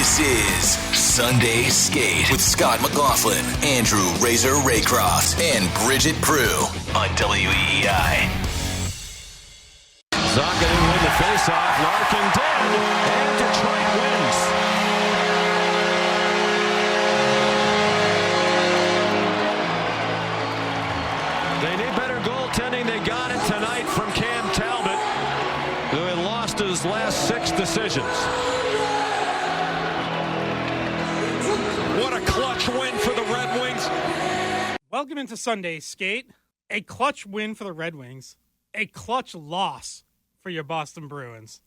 This is Sunday Skate with Scott McLaughlin, Andrew Razor Raycroft, and Bridget Prue on WEEI. Zaka didn't win the faceoff. Larkin did, and Detroit wins. They need better goaltending. They got it tonight from Cam Talbot, who had lost his last 6 decisions. What a clutch win for the Red Wings. Welcome into Sunday Skate. A clutch win for the Red Wings. A clutch loss for your Boston Bruins.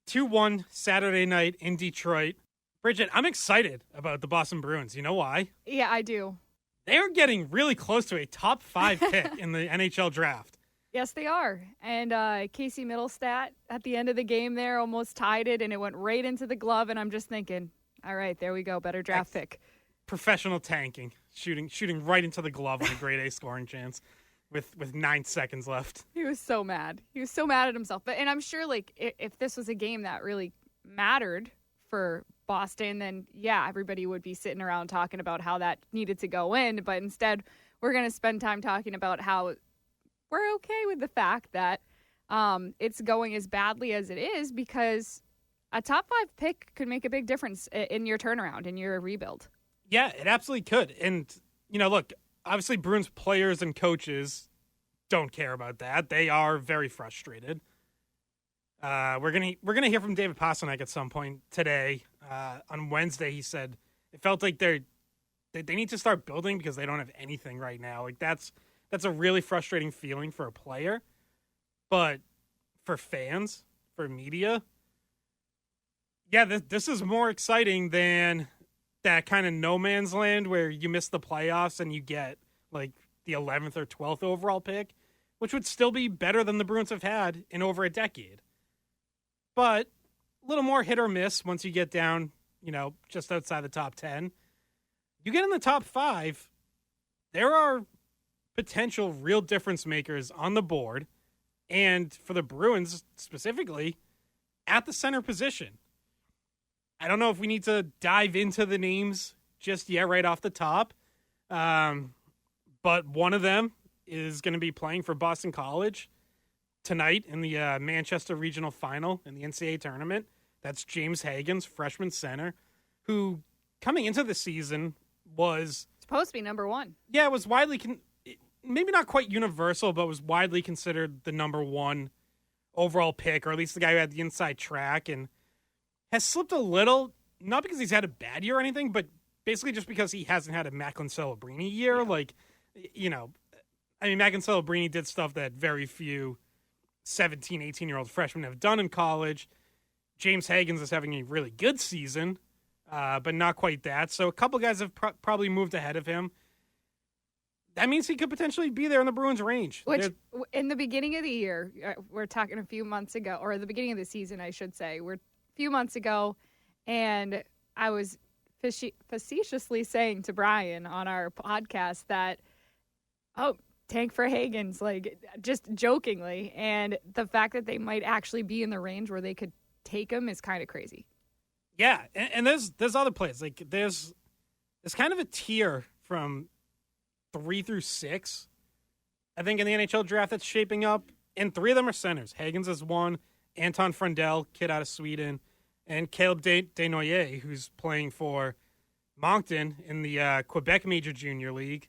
2-1 Saturday night in Detroit. Bridget, I'm excited about the Boston Bruins. You know why? Yeah, I do. They are getting really close to a top 5 pick in the NHL draft. Yes, they are. And Casey Middlestat at the end of the game there almost tied it, and it went right into the glove. And I'm just thinking, all right, there we go. Better draft pick. Professional tanking. Shooting right into the glove on a grade A scoring chance with 9 seconds left. He was so mad. He was so mad at himself. And I'm sure, like, if this was a game that really mattered for Boston, then, yeah, everybody would be sitting around talking about how that needed to go in. But instead, we're going to spend time talking about how we're okay with the fact that it's going as badly as it is, because a top 5 pick could make a big difference in your turnaround, in your rebuild. Yeah, it absolutely could. And, you know, look, obviously Bruins players and coaches don't care about that. They are very frustrated. We're gonna hear from David Pastrnak at some point today. On Wednesday, he said it felt like they need to start building because they don't have anything right now. Like that's a really frustrating feeling for a player, but for fans, for media, yeah, this is more exciting than that kind of no man's land where you miss the playoffs and you get like the 11th or 12th overall pick, which would still be better than the Bruins have had in over a decade. But a little more hit or miss once you get down, you know, just outside the top 10. You get in the top 5, there are potential real difference makers on the board, and for the Bruins specifically, at the center position. I don't know if we need to dive into the names just yet right off the top, but one of them is going to be playing for Boston College tonight in the Manchester Regional Final in the NCAA tournament. That's James Hagens, freshman center, who coming into the season was supposed to be number 1. Yeah, it was widely, maybe not quite universal, but was widely considered the number 1 overall pick, or at least the guy who had the inside track, and has slipped a little, not because he's had a bad year or anything, but basically just because he hasn't had a Macklin Celebrini year. Yeah. Like, you know, I mean, Macklin Celebrini did stuff that very few 17, 18-year-old freshmen have done in college. James Hagens is having a really good season, but not quite that. So a couple guys have probably moved ahead of him. That means he could potentially be there in the Bruins' range. Which, in the beginning of the year, we're talking a few months ago, or the beginning of the season, I should say, we're few months ago, and I was facetiously saying to Brian on our podcast that, tank for Hagens, like just jokingly, and the fact that they might actually be in the range where they could take him is kind of crazy. Yeah, and there's other plays. Like there's kind of a tier from 3 through 6, I think, in the NHL draft that's shaping up, and 3 of them are centers. Hagens is one, Anton Frundell, kid out of Sweden, and Caleb Desnoyers, who's playing for Moncton in the Quebec Major Junior League.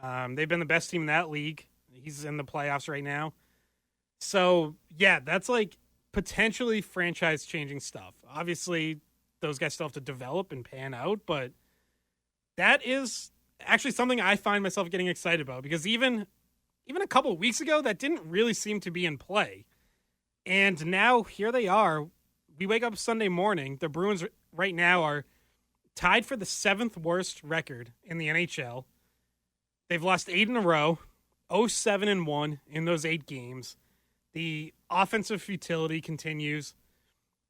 They've been the best team in that league. He's in the playoffs right now. So, yeah, that's like potentially franchise-changing stuff. Obviously, those guys still have to develop and pan out, but that is actually something I find myself getting excited about, because even a couple of weeks ago, that didn't really seem to be in play. And now here they are. We wake up Sunday morning. The Bruins right now are tied for the 7th worst record in the NHL. They've lost 8 in a row, 0-7-1 in those 8 games. The offensive futility continues.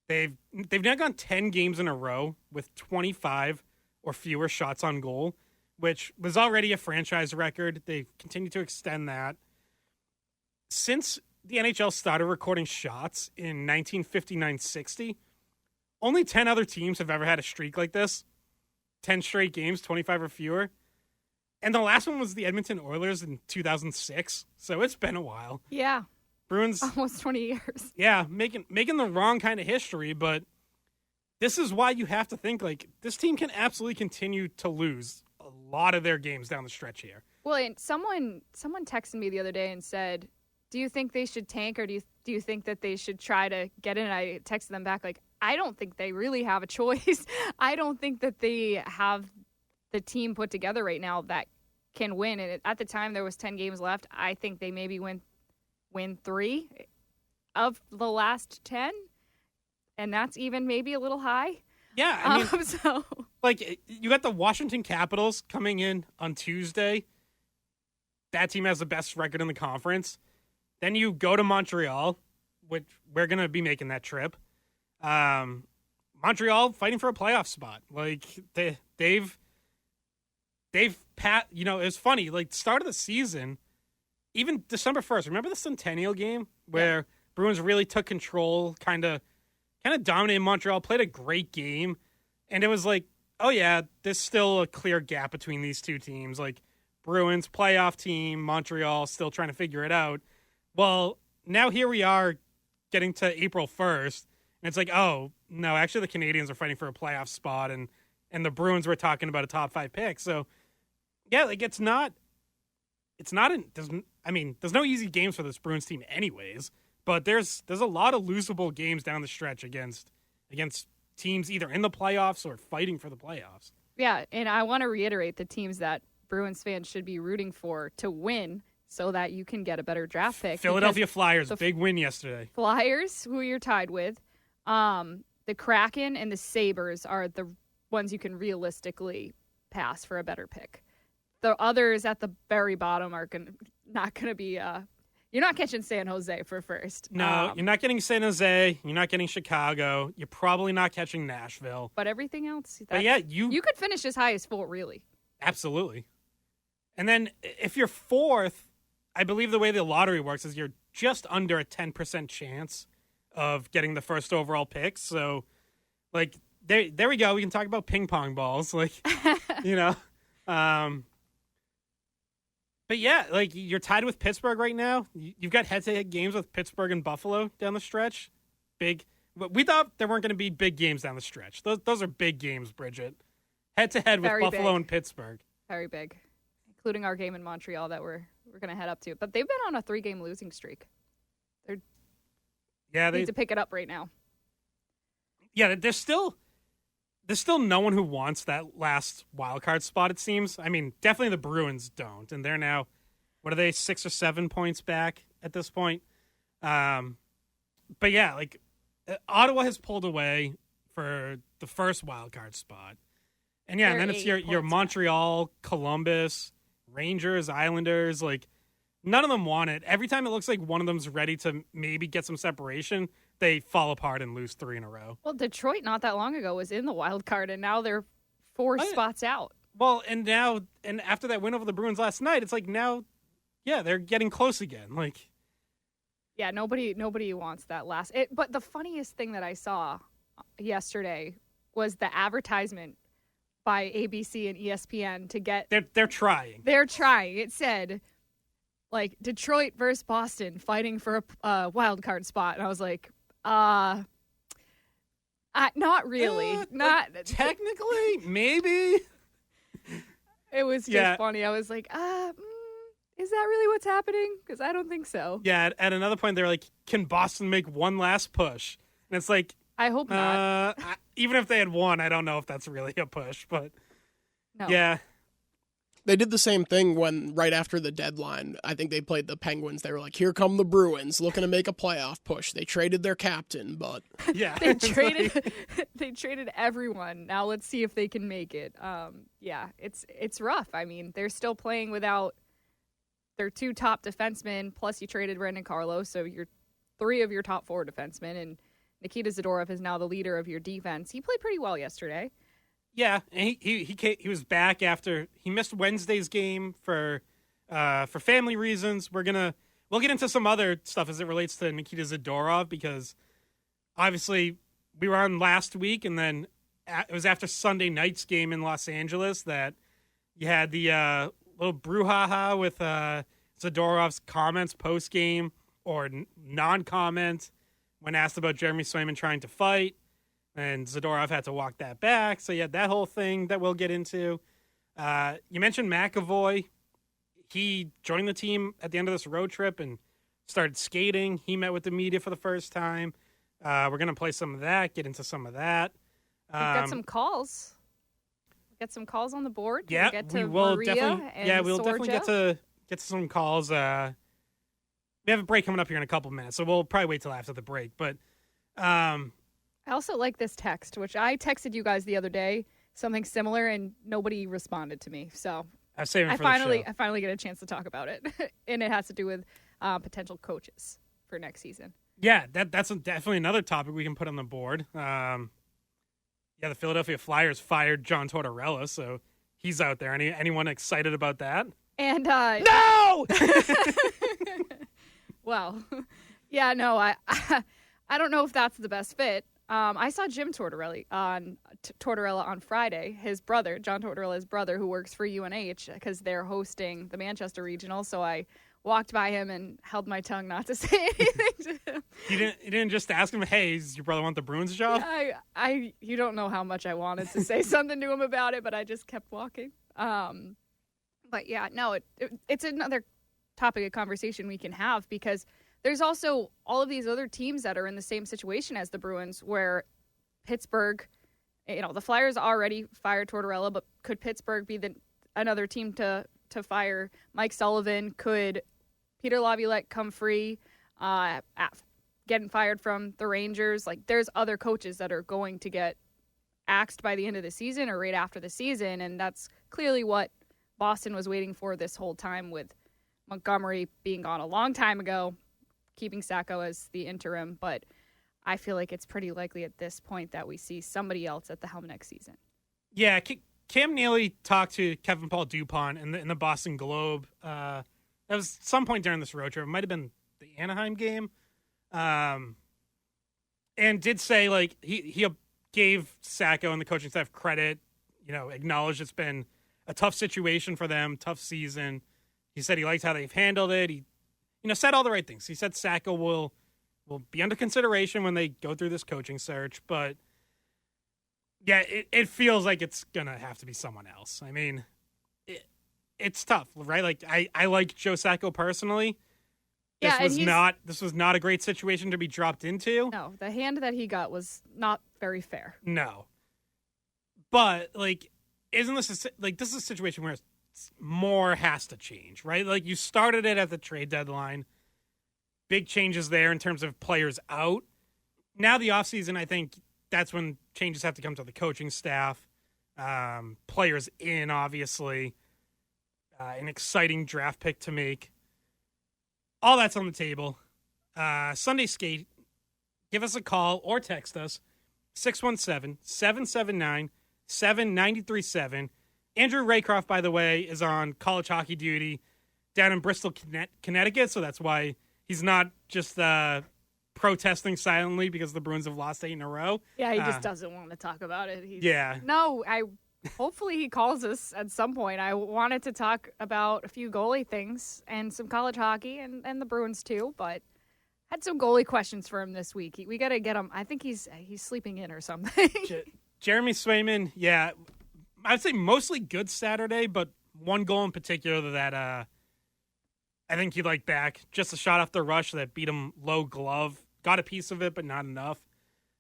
They've now gone 10 games in a row with 25 or fewer shots on goal, which was already a franchise record. They continue to extend that. Since the NHL started recording shots in 1959-60, only 10 other teams have ever had a streak like this. 10 straight games, 25 or fewer. And the last one was the Edmonton Oilers in 2006. So it's been a while. Yeah. Bruins. Almost 20 years. Yeah, making the wrong kind of history, but this is why you have to think, like, this team can absolutely continue to lose a lot of their games down the stretch here. Well, and someone texted me the other day and said, do you think they should tank, or do you think that they should try to get in? And I texted them back, like, I don't think they really have a choice. I don't think that they have the team put together right now that can win. And at the time, there was 10 games left. I think they maybe win 3 of the last 10. And that's even maybe a little high. Yeah, I mean, like, you got the Washington Capitals coming in on Tuesday. That team has the best record in the conference. Then you go to Montreal, which we're going to be making that trip. Montreal fighting for a playoff spot. Like, they've it's funny, like, start of the season, even December 1st, remember the Centennial game where Bruins really took control, kind of dominated Montreal, played a great game, and it was like, oh yeah, there's still a clear gap between these two teams. Like, Bruins playoff team, Montreal still trying to figure it out. Well, now here we are getting to April 1st, and it's like, oh no, actually the Canadiens are fighting for a playoff spot, and the Bruins were talking about a top 5 pick. So yeah, like, there's no easy games for this Bruins team anyways, but there's a lot of losable games down the stretch against teams either in the playoffs or fighting for the playoffs. Yeah, and I want to reiterate the teams that Bruins fans should be rooting for to win so that you can get a better draft pick. Philadelphia Flyers, big win yesterday. Flyers, who you're tied with, the Kraken and the Sabres are the ones you can realistically pass for a better pick. The others at the very bottom are not going to be. You're not catching San Jose for first. No, you're not getting San Jose. You're not getting Chicago. You're probably not catching Nashville. But everything else, but yeah, you could finish as high as 4, really. Absolutely. And then if you're 4th, I believe the way the lottery works is you're just under a 10% chance of getting the first overall pick. So, like, there we go. We can talk about ping pong balls, like, you know. But yeah, like, you're tied with Pittsburgh right now. You've got head-to-head games with Pittsburgh and Buffalo down the stretch. Big. We thought there weren't going to be big games down the stretch. Those are big games, Bridget. Head-to-head with Buffalo and Pittsburgh. Very big, including our game in Montreal that we're going to head up to. But they've been on a 3-game losing streak. They need to pick it up right now. Yeah, there's still no one who wants that last wild card spot, it seems. I mean, definitely the Bruins don't, and they're now, what are they, 6 or 7 points back at this point? But yeah, like, Ottawa has pulled away for the first wild card spot. And yeah, and then it's your Montreal, back. Columbus, Rangers, Islanders, like, none of them want it. Every time it looks like one of them's ready to maybe get some separation, they fall apart and lose 3 in a row. Well, Detroit not that long ago was in the wild card, and now they're 4 spots out. Well, and after that win over the Bruins last night, it's like now, yeah, they're getting close again. Like, yeah, nobody wants that last. But the funniest thing that I saw yesterday was the advertisement by ABC and ESPN to get. They're trying. They're trying. It said, like, Detroit versus Boston fighting for a wild card spot, and I was like, not really. Not like, technically, maybe. It was just funny. I was like, is that really what's happening? Because I don't think so. Yeah, at another point, they're like, can Boston make one last push? And it's like, I hope not. Even if they had won, I don't know if that's really a push, but no. Yeah. They did the same thing when, right after the deadline, I think they played the Penguins. They were like, here come the Bruins looking to make a playoff push. They traded their captain, but... Yeah. they traded everyone. Now let's see if they can make it. Yeah, it's rough. I mean, they're still playing without their 2 top defensemen, plus you traded Brandon Carlo, so you're 3 of your top 4 defensemen, and Nikita Zadorov is now the leader of your defense. He played pretty well yesterday. Yeah, and he was back after he missed Wednesday's game for family reasons. We'll get into some other stuff as it relates to Nikita Zadorov, because obviously we were on last week, and then it was after Sunday night's game in Los Angeles that you had the little brouhaha with Zadorov's comments post-game or non-comment when asked about Jeremy Swayman trying to fight, and Zadorov had to walk that back. So you had that whole thing that we'll get into. You mentioned McAvoy. He joined the team at the end of this road trip and started skating. He met with the media for the first time. We're going to play some of that, get into some of that. We've got some calls. Get some calls on the board. Yeah, we will definitely. We'll definitely get to some calls. We have a break coming up here in a couple minutes, so we'll probably wait till after the break. But I also like this text, which I texted you guys the other day, something similar, and nobody responded to me. So I finally get a chance to talk about it, and it has to do with potential coaches for next season. Yeah, that's definitely another topic we can put on the board. The Philadelphia Flyers fired John Tortorella, so he's out there. Anyone excited about that? And no. Well, yeah, no, I don't know if that's the best fit. I saw Jim Tortorella on Friday. His brother, John Tortorella's brother, who works for UNH, because they're hosting the Manchester Regional. So I walked by him and held my tongue not to say anything to him. You didn't just ask him, "Hey, does your brother want the Bruins job?" You don't know how much I wanted to say something to him about it, but I just kept walking. But yeah, no, it's another topic of conversation we can have, because there's also all of these other teams that are in the same situation as the Bruins, where Pittsburgh, the Flyers already fired Tortorella, but could Pittsburgh be another team to fire Mike Sullivan? Could Peter Laviolette come free, getting fired from the Rangers? Like, there's other coaches that are going to get axed by the end of the season or right after the season, and that's clearly what Boston was waiting for this whole time, with Montgomery being gone a long time ago, keeping Sacco as the interim. But I feel like it's pretty likely at this point that we see somebody else at the helm next season. Yeah, Cam Neely talked to Kevin Paul Dupont in the Boston Globe. That was some point during this road trip. It might have been the Anaheim game. And did say, like, he gave Sacco and the coaching staff credit, acknowledged it's been a tough situation for them, tough season. He said he liked how they've handled it. He, said all the right things. He said Sacco will be under consideration when they go through this coaching search, but yeah, it feels like it's going to have to be someone else. I mean, it's tough, right? Like, I like Joe Sacco personally. This was not a great situation to be dropped into. No, the hand that he got was not very fair. No. But, like, isn't this this is a situation where more has to change, right? Like, you started it at the trade deadline. Big changes there in terms of players out. Now the offseason, I think that's when changes have to come to the coaching staff. Players in, obviously. An exciting draft pick to make. All that's on the table. Sunday Skate, give us a call or text us, 617-779-7937. Andrew Raycroft, by the way, is on college hockey duty down in Bristol, Connecticut, so that's why he's not just protesting silently because the Bruins have lost 8 in a row. Yeah, he just doesn't want to talk about it. Hopefully he calls us at some point. I wanted to talk about a few goalie things and some college hockey and the Bruins too, but had some goalie questions for him this week. We got to get him. I think he's sleeping in or something. Jeremy Swayman, yeah, I'd say mostly good Saturday, but one goal in particular that I think he liked back. Just a shot off the rush that beat him low glove. Got a piece of it, but not enough.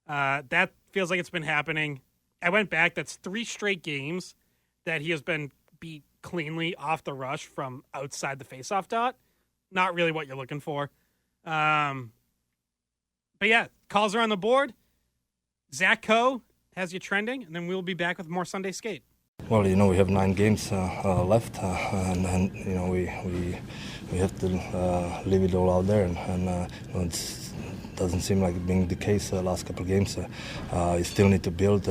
That feels like it's been happening. I went back. That's 3 straight games that he has been beat cleanly off the rush from outside the faceoff dot. Not really what you're looking for. But yeah, calls are on the board. Zach Coe has you trending, and then we'll be back with more Sunday Skate. Well, we have 9 games left, and we have to leave it all out there, and it doesn't seem like being the case the last couple of games. You still need to build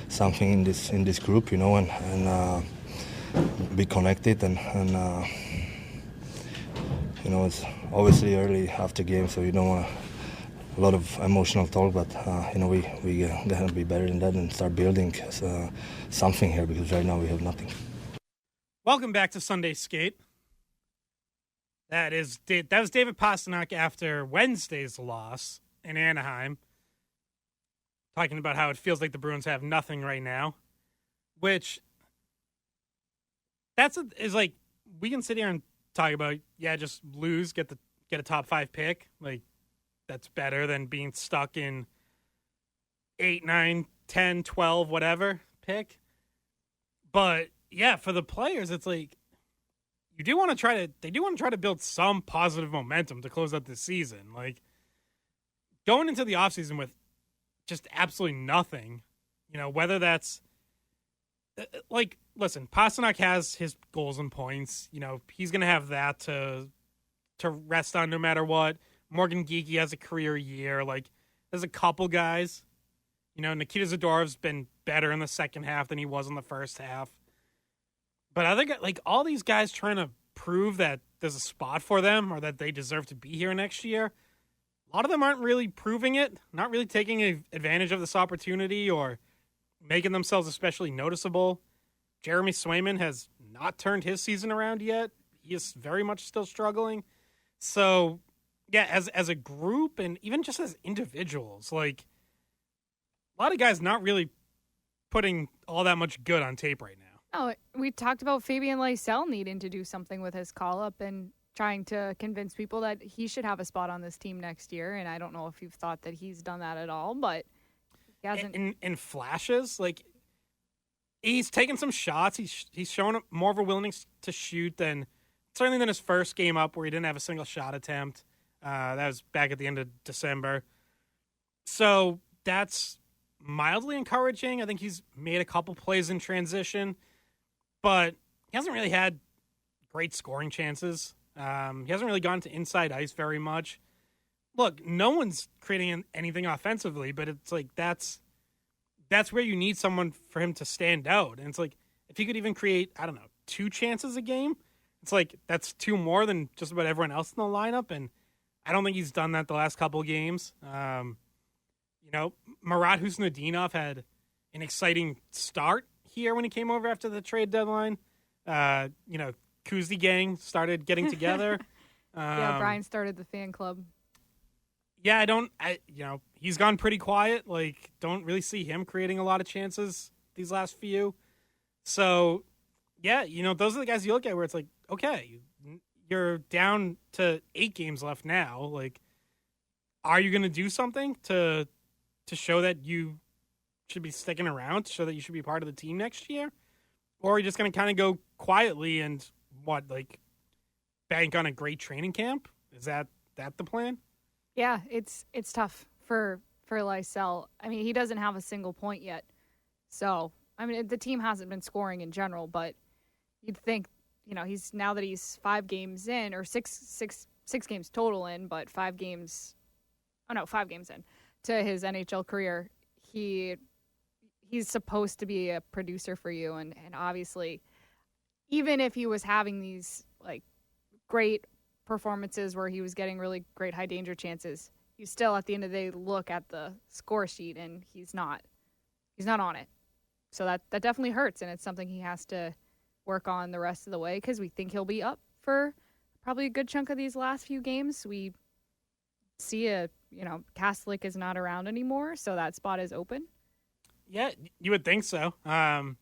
something in this group, and be connected, and it's obviously early after game, so you don't want a lot of emotional talk, but we gotta be better than that and start building something here, because right now we have nothing. Welcome back to Sunday Skate. That was David Pastrnak after Wednesday's loss in Anaheim, talking about how it feels like the Bruins have nothing right now, which is like, we can sit here and talk about, just lose, get a top 5 pick. Like, that's better than being stuck in 8, 9, 10, 12, whatever pick. But yeah, for the players, it's like, they do want to try to build some positive momentum to close out this season. Like, going into the offseason with just absolutely nothing, whether that's like, listen, Pastrnak has his goals and points. He's going to have that to rest on no matter what. Morgan Geekie has a career year. Like, there's a couple guys. Nikita Zadorov's been better in the second half than he was in the first half. But I think, like, all these guys trying to prove that there's a spot for them or that they deserve to be here next year, a lot of them aren't really proving it, not really taking advantage of this opportunity or making themselves especially noticeable. Jeremy Swayman has not turned his season around yet. He is very much still struggling. So, yeah, as a group and even just as individuals, like, a lot of guys not really putting all that much good on tape right now. Oh, we talked about Fabian Lysell needing to do something with his call-up and trying to convince people that he should have a spot on this team next year. And I don't know if you've thought that he's done that at all, but he hasn't. In flashes, like, he's taken some shots. He's shown more of a willingness to shoot than his first game up, where he didn't have a single shot attempt. That was back at the end of December. So that's mildly encouraging. I think he's made a couple plays in transition, but he hasn't really had great scoring chances. He hasn't really gone to inside ice very much. Look, no one's creating anything offensively, but it's like that's where you need someone for him to stand out. And it's like, if he could even create, 2 chances a game, it's like that's 2 more than just about everyone else in the lineup. And I don't think he's done that the last couple of games. Marat Husnudinov had an exciting start here when he came over after the trade deadline. Kuzi gang started getting together. Brian started the fan club. Yeah, he's gone pretty quiet. Like, don't really see him creating a lot of chances these last few. So, yeah, those are the guys you look at where it's like, okay, you're down to 8 games left now. Like, are you going to do something to show that you should be sticking around, to show that you should be part of the team next year? Or are you just going to kind of go quietly and bank on a great training camp? Is that the plan? Yeah, it's tough for Lysell. I mean, he doesn't have a single point yet. So, I mean, the team hasn't been scoring in general, but you'd think, now that he's 5 games in, or six games total in, but 5 games in to his NHL career, he's supposed to be a producer for you. And obviously, even if he was having these great performances where he was getting really great high danger chances, you still at the end of the day look at the score sheet and he's not on it. So that definitely hurts, and it's something he has to work on the rest of the way, because we think he'll be up for probably a good chunk of these last few games. We see Kastelic is not around anymore, so that spot is open. Yeah, you would think so. I'm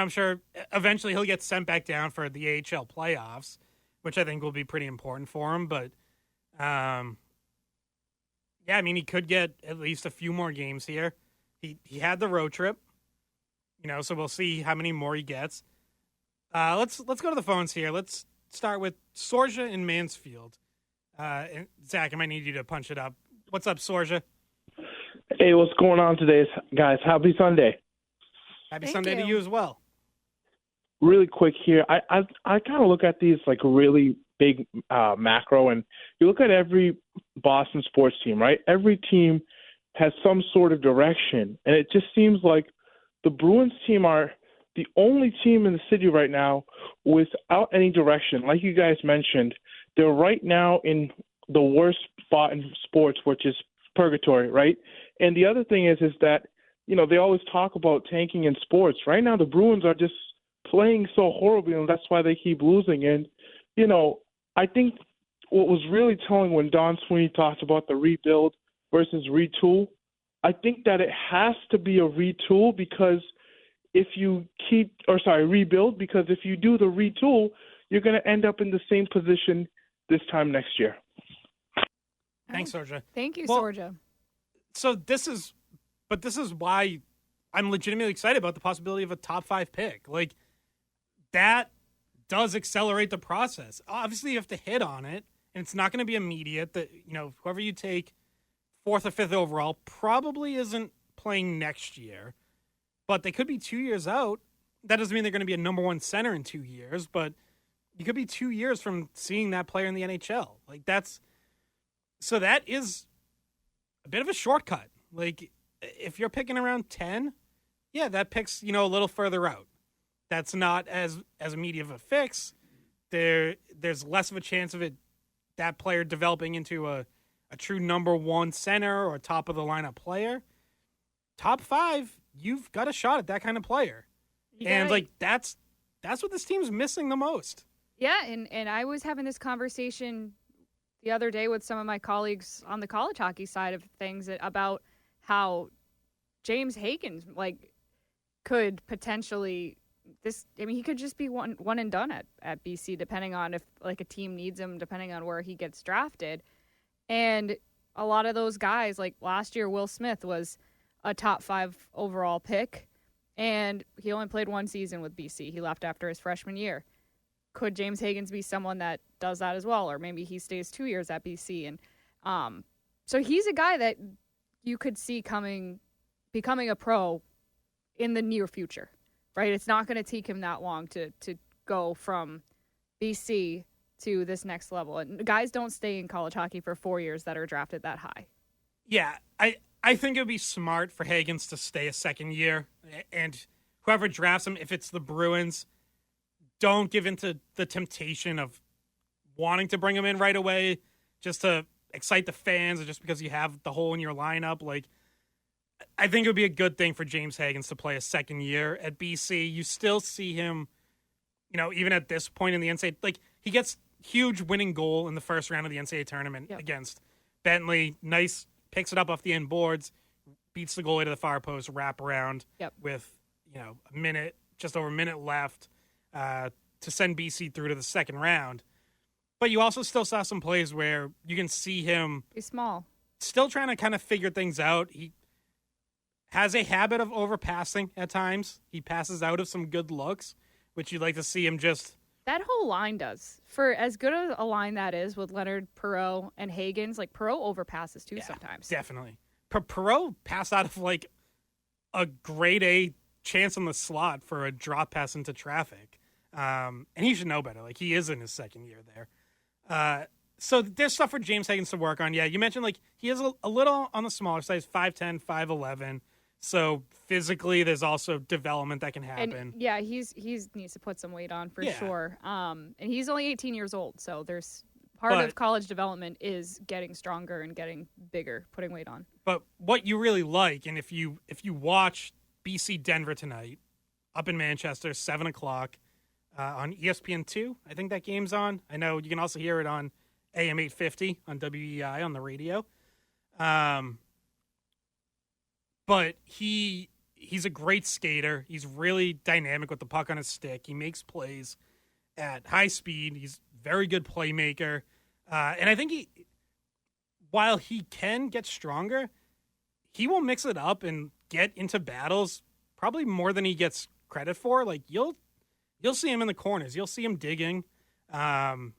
sure eventually he'll get sent back down for the AHL playoffs, which I think will be pretty important for him. But, he could get at least a few more games here. He had the road trip, so we'll see how many more he gets. Let's go to the phones here. Let's start with Sorja in Mansfield. And Zach, I might need you to punch it up. What's up, Sorja? Hey, what's going on today, guys? Happy Sunday. Happy Sunday to you as well. Really quick here, I kind of look at these really big macro, and you look at every Boston sports team, right? Every team has some sort of direction, and it just seems like the Bruins team are the only team in the city right now without any direction. Like you guys mentioned, they're right now in the worst spot in sports, which is purgatory, right? And the other thing is that, they always talk about tanking in sports. Right now, the Bruins are just playing so horribly, and that's why they keep losing. And, I think what was really telling when Don Sweeney talked about the rebuild versus retool, I think that it has to be a retool because rebuild, because if you do the retool, you're going to end up in the same position this time next year. Thanks, Sorja. Thank you, Sorja. So this is why I'm legitimately excited about the possibility of a top 5 pick. Like, that does accelerate the process. Obviously, you have to hit on it, and it's not going to be immediate. That whoever you take 4th or 5th overall probably isn't playing next year, but they could be 2 years out. That doesn't mean they're going to be a number 1 center in 2 years, but you could be 2 years from seeing that player in the NHL. Like, so that is a bit of a shortcut. Like, if you're picking around 10, yeah, that pick's, a little further out. That's not as immediate of a fix. There's less of a chance of that player developing into a true number 1 center or top of the lineup player. Top 5, you've got a shot at that kind of player. And that's what this team's missing the most. Yeah, and I was having this conversation the other day with some of my colleagues on the college hockey side of things about how James Hagens could potentially he could just be one and done at BC, depending on if a team needs him, depending on where he gets drafted. And a lot of those guys, like last year, Will Smith was a top 5 overall pick, and he only played 1 season with BC. He left after his freshman year. Could James Hagens be someone that does that as well? Or maybe he stays 2 years at BC. And so he's a guy that you could see becoming a pro in the near future, right? It's not going to take him that long to go from BC to this next level. And guys don't stay in college hockey for 4 years that are drafted that high. Yeah, I think it would be smart for Hagens to stay a second year. And whoever drafts him, if it's the Bruins, don't give into the temptation of wanting to bring him in right away just to excite the fans or just because you have the hole in your lineup. Like, I think it would be a good thing for James Hagens to play a second year at BC. You still see him, even at this point in the NCAA, he gets huge winning goal in the first round of the NCAA tournament against Bentley. Nice, picks it up off the end boards, beats the goalie to the far post, wrap around with, just over a minute left to send BC through to the second round. But you also still saw some plays where you can see him. He's small. Still trying to kind of figure things out. He has a habit of overpassing at times. He passes out of some good looks, which you'd like to see him just. That whole line does. For as good a line that is with Leonard, Perreault, and Hagens, Perreault overpasses too sometimes. Definitely. Perreault passed out of a grade A chance on the slot for a drop pass into traffic. And he should know better. He is in his second year there. So there's stuff for James Hagens to work on. Yeah, you mentioned he is a little on the smaller side, 5'10", 5'11". So physically, there's also development that can happen. And yeah, he's needs to put some weight on for sure. And he's only 18 years old, so there's part of college development is getting stronger and getting bigger, putting weight on. But what you really like, and if you watch BC Denver tonight, up in Manchester, 7:00 on ESPN2, I think that game's on. I know you can also hear it on AM 850 on WEI on the radio. But he's a great skater. He's really dynamic with the puck on his stick. He makes plays at high speed. He's a very good playmaker. And I think while he can get stronger, he will mix it up and get into battles probably more than he gets credit for. You'll see him in the corners. You'll see him digging. You'll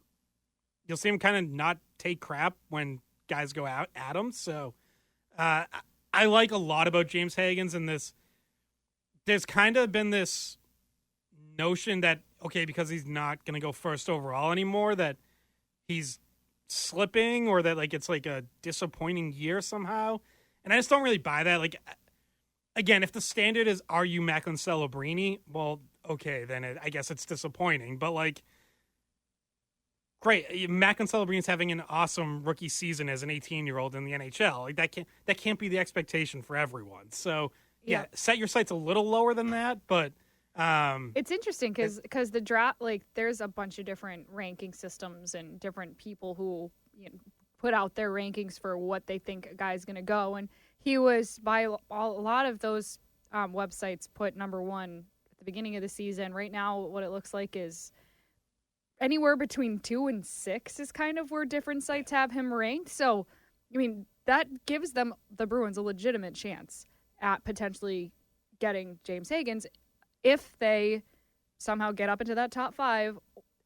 see him kind of not take crap when guys go out at him. So I like a lot about James Hagens in this. There's kind of been this notion that, okay, because he's not going to go first overall anymore, that he's slipping or that it's a disappointing year somehow. And I just don't really buy that. Again, if the standard is, are you Macklin Celebrini? Well, okay, then I guess it's disappointing. But great. Matt Celebrini having an awesome rookie season as an 18-year-old in the NHL. Like that can't be the expectation for everyone. So yeah, set your sights a little lower than that. But it's interesting because the draft, like, there's a bunch of different ranking systems and different people who put out their rankings for what they think a guy's going to go, and he was by a lot of those websites put number one at the beginning of the season. Right now, what it looks like is anywhere between 2 and 6 is kind of where different sites have him ranked. So, I mean, that gives them, the Bruins, a legitimate chance at potentially getting James Higgins if they somehow get up into that top 5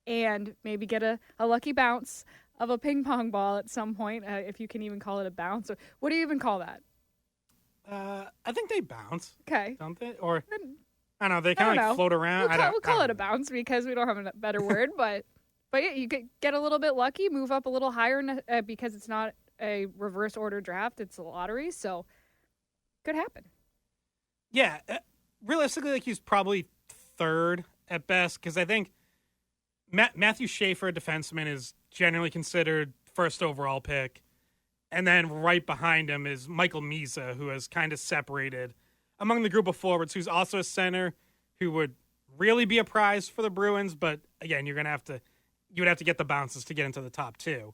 and maybe get a lucky bounce of a ping pong ball at some point, if you can even call it a bounce. Or what do you even call that? I think they bounce. Okay. Don't they? Or I don't know. They kind of like float around. We'll call it a bounce because we don't have a better word. But yeah, you could get a little bit lucky, move up a little higher because it's not a reverse order draft. It's a lottery. So could happen. Yeah. Realistically, like, he's probably third at best because I think Matthew Schaefer, a defenseman, is generally considered first overall pick. And then right behind him is Michael Misa, who has kind of separated among the group of forwards, who's also a center who would really be a prize for the Bruins. But again, you would have to get the bounces to get into the top 2.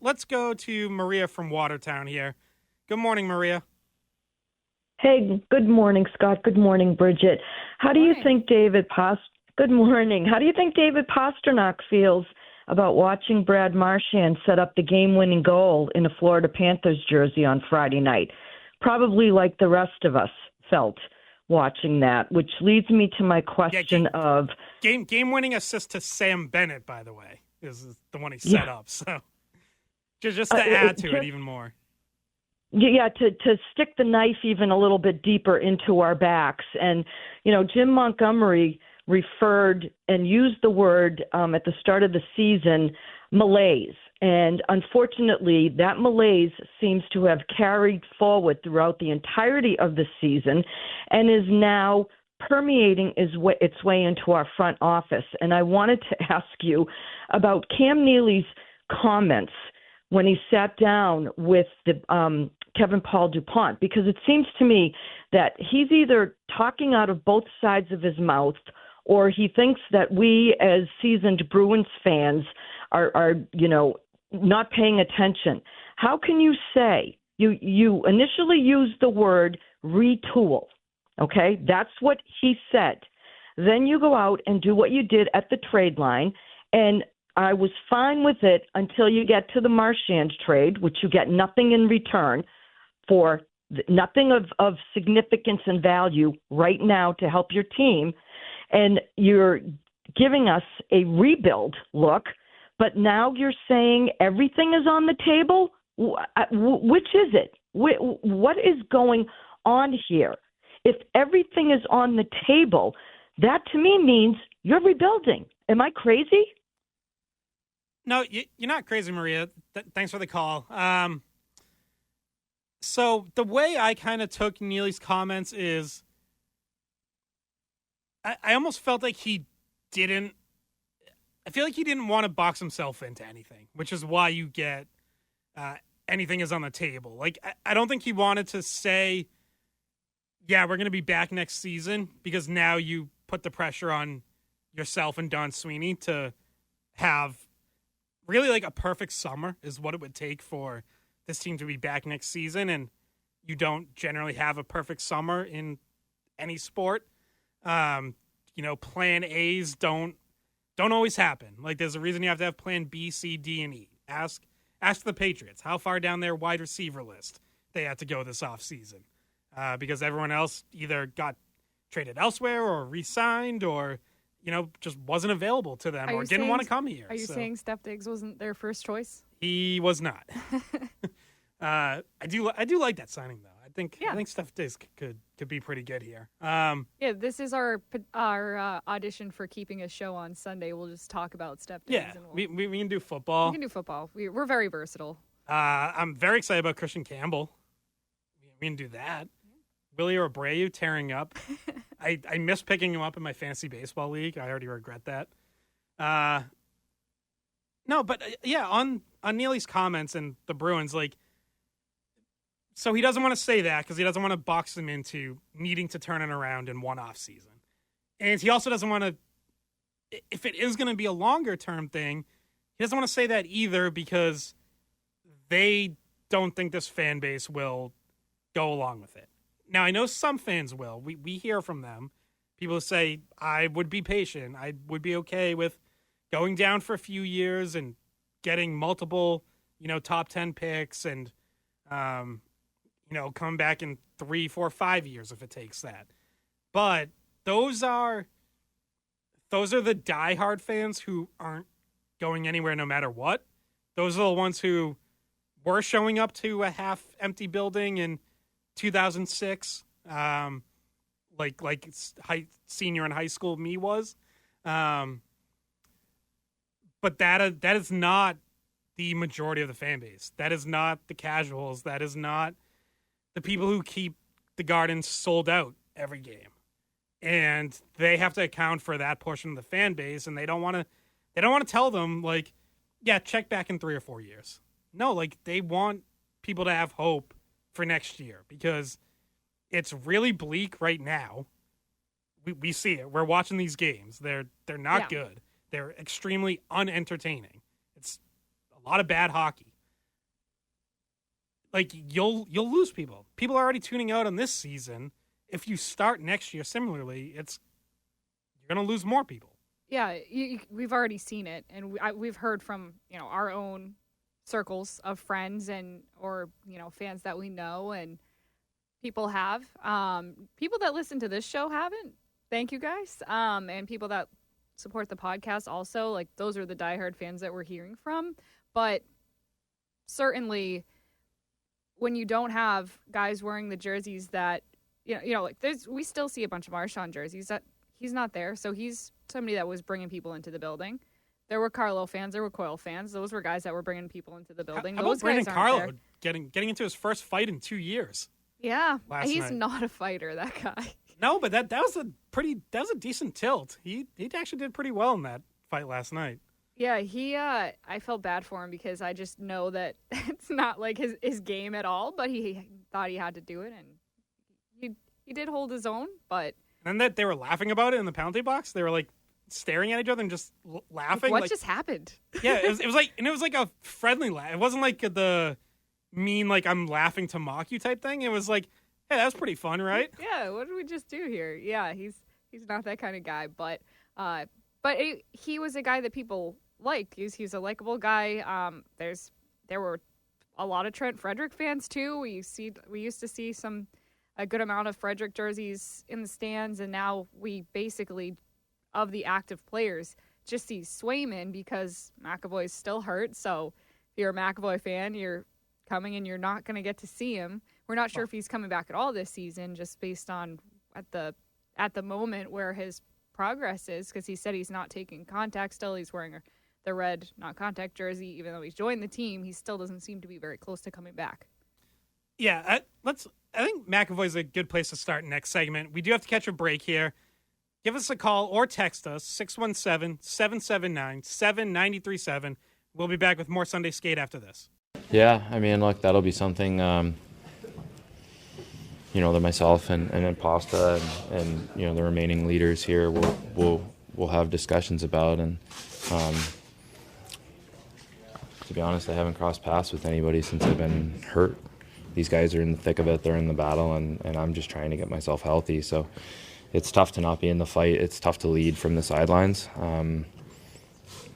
Let's go to Maria from Watertown here. Good morning, Maria. Hey, good morning, Scott. Good morning, Bridget. How do you think Good morning. How do you think David Pastrnak feels about watching Brad Marchand set up the game-winning goal in a Florida Panthers jersey on Friday night? Probably like the rest of us felt watching that, which leads me to my question of... Game-winning assist to Sam Bennett, by the way, is the one he set up. So just to add to it even more. Yeah, to stick the knife even a little bit deeper into our backs. And, Jim Montgomery referred and used the word at the start of the season, malaise. And unfortunately, that malaise seems to have carried forward throughout the entirety of the season and is now permeating its way into our front office. And I wanted to ask you about Cam Neely's comments when he sat down with the Kevin Paul DuPont, because it seems to me that he's either talking out of both sides of his mouth or he thinks that we as seasoned Bruins fans are not paying attention. How can you say you initially used the word retool? Okay, that's what he said. Then you go out and do what you did at the trade line, and I was fine with it until you get to the Marchand trade, which you get nothing in return for, nothing of significance and value right now to help your team. And you're giving us a rebuild look, but now you're saying everything is on the table? Which is it? What is going on here? If everything is on the table, that to me means you're rebuilding. Am I crazy? No, you're not crazy, Maria. Thanks for the call. So the way I kind of took Neely's comments is I almost felt like I feel like he didn't want to box himself into anything, which is why you get anything is on the table. Like, I don't think he wanted to say, yeah, we're going to be back next season, because now you put the pressure on yourself and Don Sweeney to have really like a perfect summer is what it would take for this team to be back next season. And you don't generally have a perfect summer in any sport. Plan A's don't always happen. Like, there's a reason you have to have plan B, C, D, and E. Ask the Patriots how far down their wide receiver list they had to go this offseason. Because everyone else either got traded elsewhere or re-signed or, just wasn't available to them or didn't want to come here. Are you saying Steph Diggs wasn't their first choice? He was not. I do like that signing, though. I think Steph Diggs could be pretty good here. This is our audition for keeping a show on Sunday. We'll just talk about Steph Diggs. Yeah, we can do football. We can do football. We're very versatile. I'm very excited about Christian Campbell. We can do that. Willie Abreu tearing up. I missed picking him up in my fantasy baseball league. I already regret that. No, but yeah, on Neely's comments and the Bruins, like, so he doesn't want to say that because he doesn't want to box them into needing to turn it around in one off season. And he also doesn't want to, if it is going to be a longer term thing, he doesn't want to say that either because they don't think this fan base will go along with it. Now, I know some fans will. We hear from them. People say, I would be patient. I would be okay with going down for a few years and getting multiple, top 10 picks and, come back in 3, 4, 5 years if it takes that. But those are the diehard fans who aren't going anywhere no matter what. Those are the ones who were showing up to a half-empty building in 2006, like senior in high school me was. But that is not the majority of the fan base. That is not the casuals. That is not the people who keep the Gardens sold out every game. And they have to account for that portion of the fan base, and they don't want to tell them, like, yeah, check back in 3 or 4 years. No, like, they want people to have hope for next year because it's really bleak right now. We see it. We're watching these games. They're not good. They're extremely unentertaining. It's a lot of bad hockey. Like, you'll lose people. People are already tuning out on this season. If you start next year similarly, you're going to lose more people. Yeah, we've already seen it, and we've heard from our own circles of friends or fans that we know, and people have. People that listen to this show haven't. Thank you guys. And people that support the podcast also, like, those are the diehard fans that we're hearing from. But certainly, when you don't have guys wearing the jerseys that we still see a bunch of Marchand jerseys that he's not there, so he's somebody that was bringing people into the building. There were Carlo fans, there were Coyle fans. Those were guys that were bringing people into the building. How about Brandon Carlo getting into his first fight in 2 years? Yeah, he's night. not a fighter, that guy. No, but that was a decent tilt. He actually did pretty well in that fight last night. Yeah, I felt bad for him because I just know that it's not like his game at all, but he thought he had to do it, and he did hold his own, but... And that they were laughing about it in the penalty box. They were, like, staring at each other and just laughing. What just happened? Yeah, it was like a friendly laugh. It wasn't like the mean, like, I'm laughing to mock you type thing. It was like, hey, that was pretty fun, right? Yeah, what did we just do here? Yeah, he's not that kind of guy, but he was a guy that people liked. He's a likable guy. There were a lot of Trent Frederick fans too. We used to see a good amount of Frederick jerseys in the stands, and now we basically, of the active players, just see Swayman because McAvoy's still hurt. So if you're a McAvoy fan, you're coming and you're not going to get to see him. We're not sure if he's coming back at all this season, just based on at the moment where his progress is, because he said he's not taking contact still. He's wearing the red not contact jersey. Even though he's joined the team, he still doesn't seem to be very close to coming back. Yeah, I think McAvoy's a good place to start next segment. We do have to catch a break here. Give us a call or text us, 617-779-7937. We'll be back with more Sunday Skate after this. Yeah, I mean, look, that'll be something, that myself and Pasta and the remaining leaders here will have discussions about. And to be honest, I haven't crossed paths with anybody since I've been hurt. These guys are in the thick of it. They're in the battle, and I'm just trying to get myself healthy. So it's tough to not be in the fight. It's tough to lead from the sidelines when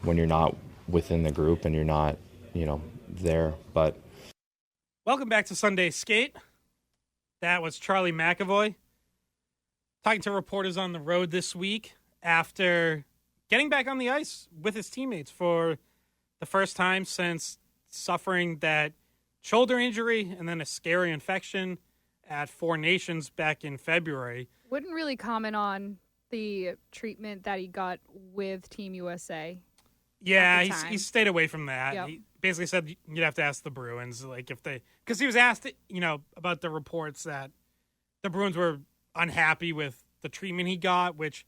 you're not within the group and you're not, there. But welcome back to Sunday Skate. That was Charlie McAvoy talking to reporters on the road this week after getting back on the ice with his teammates for the first time since suffering that shoulder injury and then a scary infection at Four Nations back in February. Wouldn't really comment on the treatment that he got with Team USA. Yeah, he stayed away from that. Yep. He basically said you'd have to ask the Bruins, like because he was asked, about the reports that the Bruins were unhappy with the treatment he got, which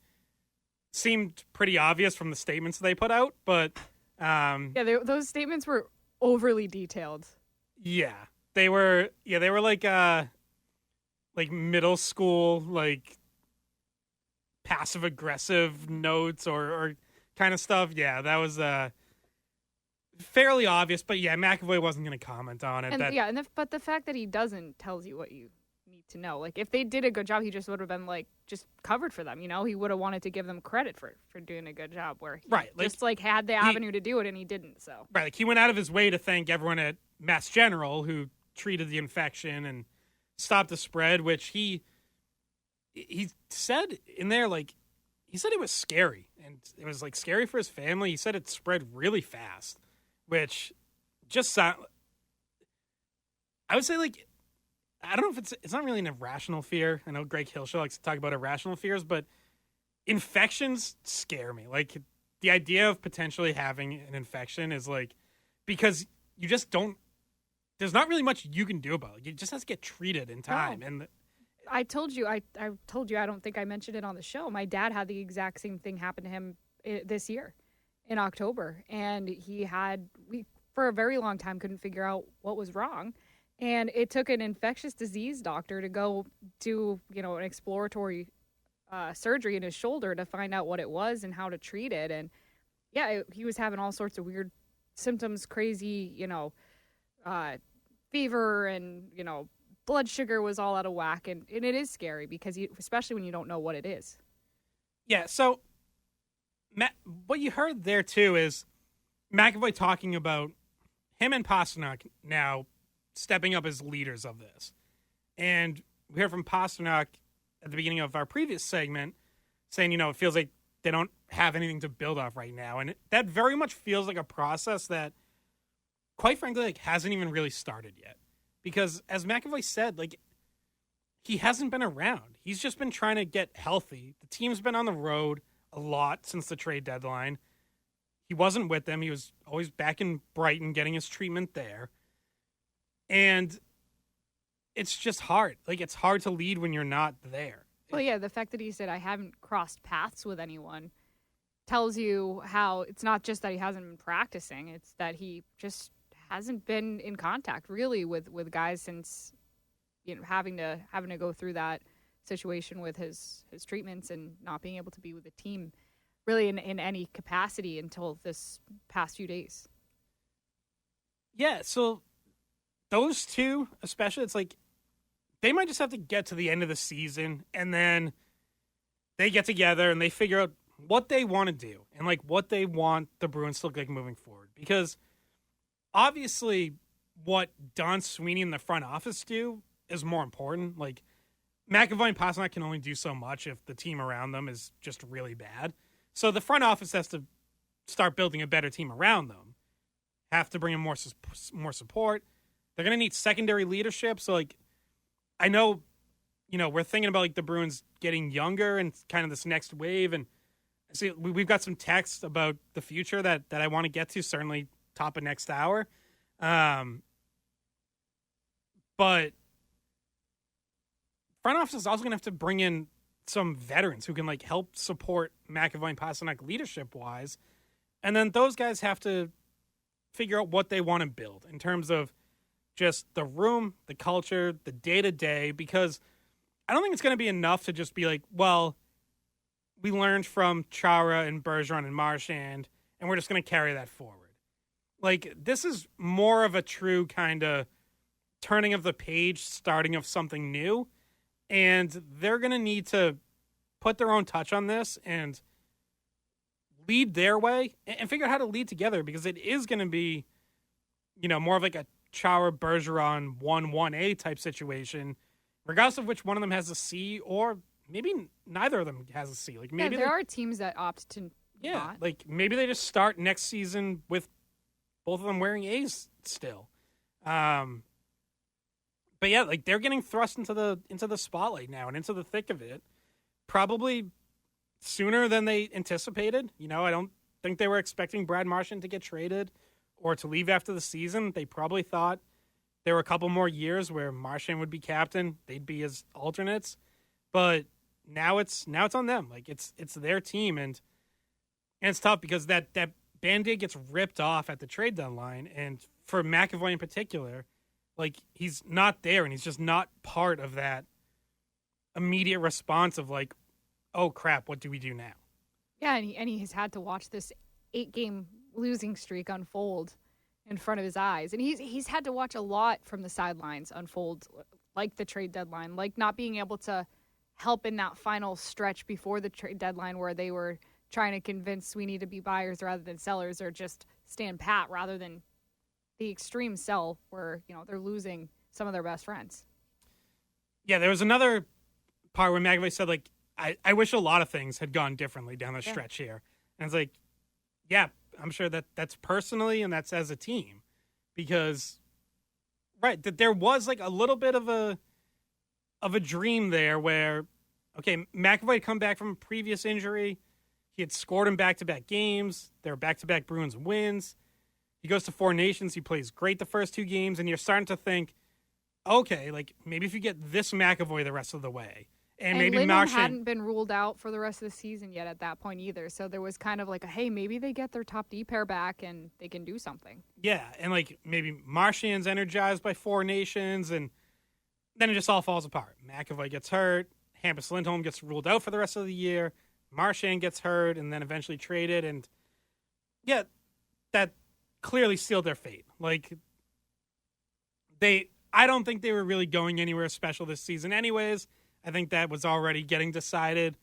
seemed pretty obvious from the statements they put out. But Those statements were overly detailed. Yeah, they were. Yeah, they were like middle school, like passive aggressive notes or kind of stuff. Yeah, that was fairly obvious. But yeah, McAvoy wasn't going to comment on it. But the fact that he doesn't tells you what you need to know. Like, if they did a good job, he just would have been just covered for them. He would have wanted to give them credit for doing a good job. Where he just had the avenue to do it, and he didn't. So he went out of his way to thank everyone at Mass General who treated the infection and stopped the spread, which he said in there, he said it was scary, and it was scary for his family. He said it spread really fast, which just I would say I don't know if it's not really an irrational fear. I know Greg Hilshaw likes to talk about irrational fears, but infections scare me. The idea of potentially having an infection is because you just don't. There's not really much you can do about it. You just have to get treated in time. No. And I told you, I don't think I mentioned it on the show. My dad had the exact same thing happen to him this year in October. And we for a very long time couldn't figure out what was wrong. And it took an infectious disease doctor to go do, an exploratory surgery in his shoulder to find out what it was and how to treat it. And he was having all sorts of weird symptoms, crazy, fever, and, blood sugar was all out of whack. And it is scary because especially when you don't know what it is. Yeah. So Matt, what you heard there too is McAvoy talking about him and Pastrnak now stepping up as leaders of this. And we heard from Pastrnak at the beginning of our previous segment saying, it feels like they don't have anything to build off right now. And that very much feels like a process that, quite frankly, hasn't even really started yet. Because as McAvoy said, he hasn't been around. He's just been trying to get healthy. The team's been on the road a lot since the trade deadline. He wasn't with them. He was always back in Brighton getting his treatment there. And it's just hard. It's hard to lead when you're not there. Well, yeah, the fact that he said, I haven't crossed paths with anyone tells you how it's not just that he hasn't been practicing. It's that he just hasn't been in contact really with guys since, having to go through that situation with his treatments and not being able to be with the team really in any capacity until this past few days. Yeah, so those two, especially, it's they might just have to get to the end of the season and then they get together and they figure out what they want to do and what they want the Bruins to look like moving forward. Because obviously what Don Sweeney and the front office do is more important. McAvoy and Pastrnak can only do so much if the team around them is just really bad. So the front office has to start building a better team around them, have to bring in more support. They're going to need secondary leadership. So, I know, we're thinking about, the Bruins getting younger and kind of this next wave. And see, we've got some text about the future that I want to get to, certainly top of next hour. But front office is also going to have to bring in some veterans who can, help support McAvoy and Pastrnak leadership-wise. And then those guys have to figure out what they want to build in terms of just the room, the culture, the day-to-day, because I don't think it's going to be enough to just be we learned from Chara and Bergeron and Marchand, and we're just going to carry that forward. This is more of a true kind of turning of the page, starting of something new, and they're going to need to put their own touch on this and lead their way and figure out how to lead together, because it is going to be, more of a Chara Bergeron 1-1A type situation, regardless of which one of them has a C, or maybe neither of them has a C. Maybe there are teams that opt to not. Maybe they just start next season with both of them wearing A's still. But yeah, they're getting thrust into the spotlight now and into the thick of it, probably sooner than they anticipated. I don't think they were expecting Brad Marchand to get traded or to leave after the season. They probably thought there were a couple more years where Marchand would be captain, they'd be his alternates. But now it's on them. It's their team, and it's tough because that Band-Aid gets ripped off at the trade deadline, and for McAvoy in particular, like, he's not there, and he's just not part of that immediate response of, like, oh, crap, what do we do now? Yeah, and he has had to watch this 8-game losing streak unfold in front of his eyes. And he's had to watch a lot from the sidelines unfold, like the trade deadline, like not being able to help in that final stretch before the trade deadline where they were trying to convince Sweeney to be buyers rather than sellers, or just stand pat rather than the extreme sell where, they're losing some of their best friends. Yeah, there was another part where McAvoy said, like, I wish a lot of things had gone differently down the stretch here. And it's like, yeah, I'm sure that's personally and that's as a team. Because, right, that there was, like, a little bit of a dream there where, okay, McAvoy had come back from a previous injury. He had scored in back-to-back games. There were back-to-back Bruins wins. He goes to Four Nations. He plays great the first 2 games. And you're starting to think, okay, like, maybe if you get this McAvoy the rest of the way. And maybe Lindholm Marchand hadn't been ruled out for the rest of the season yet at that point either. So there was kind of like, hey, maybe they get their top D pair back and they can do something. Yeah, and, like, maybe Marchand's energized by Four Nations, and then it just all falls apart. McAvoy gets hurt. Hampus Lindholm gets ruled out for the rest of the year. Marchand gets hurt and then eventually traded. And, yeah, that clearly sealed their fate. Like, I don't think they were really going anywhere special this season anyways. I think that was already getting decided.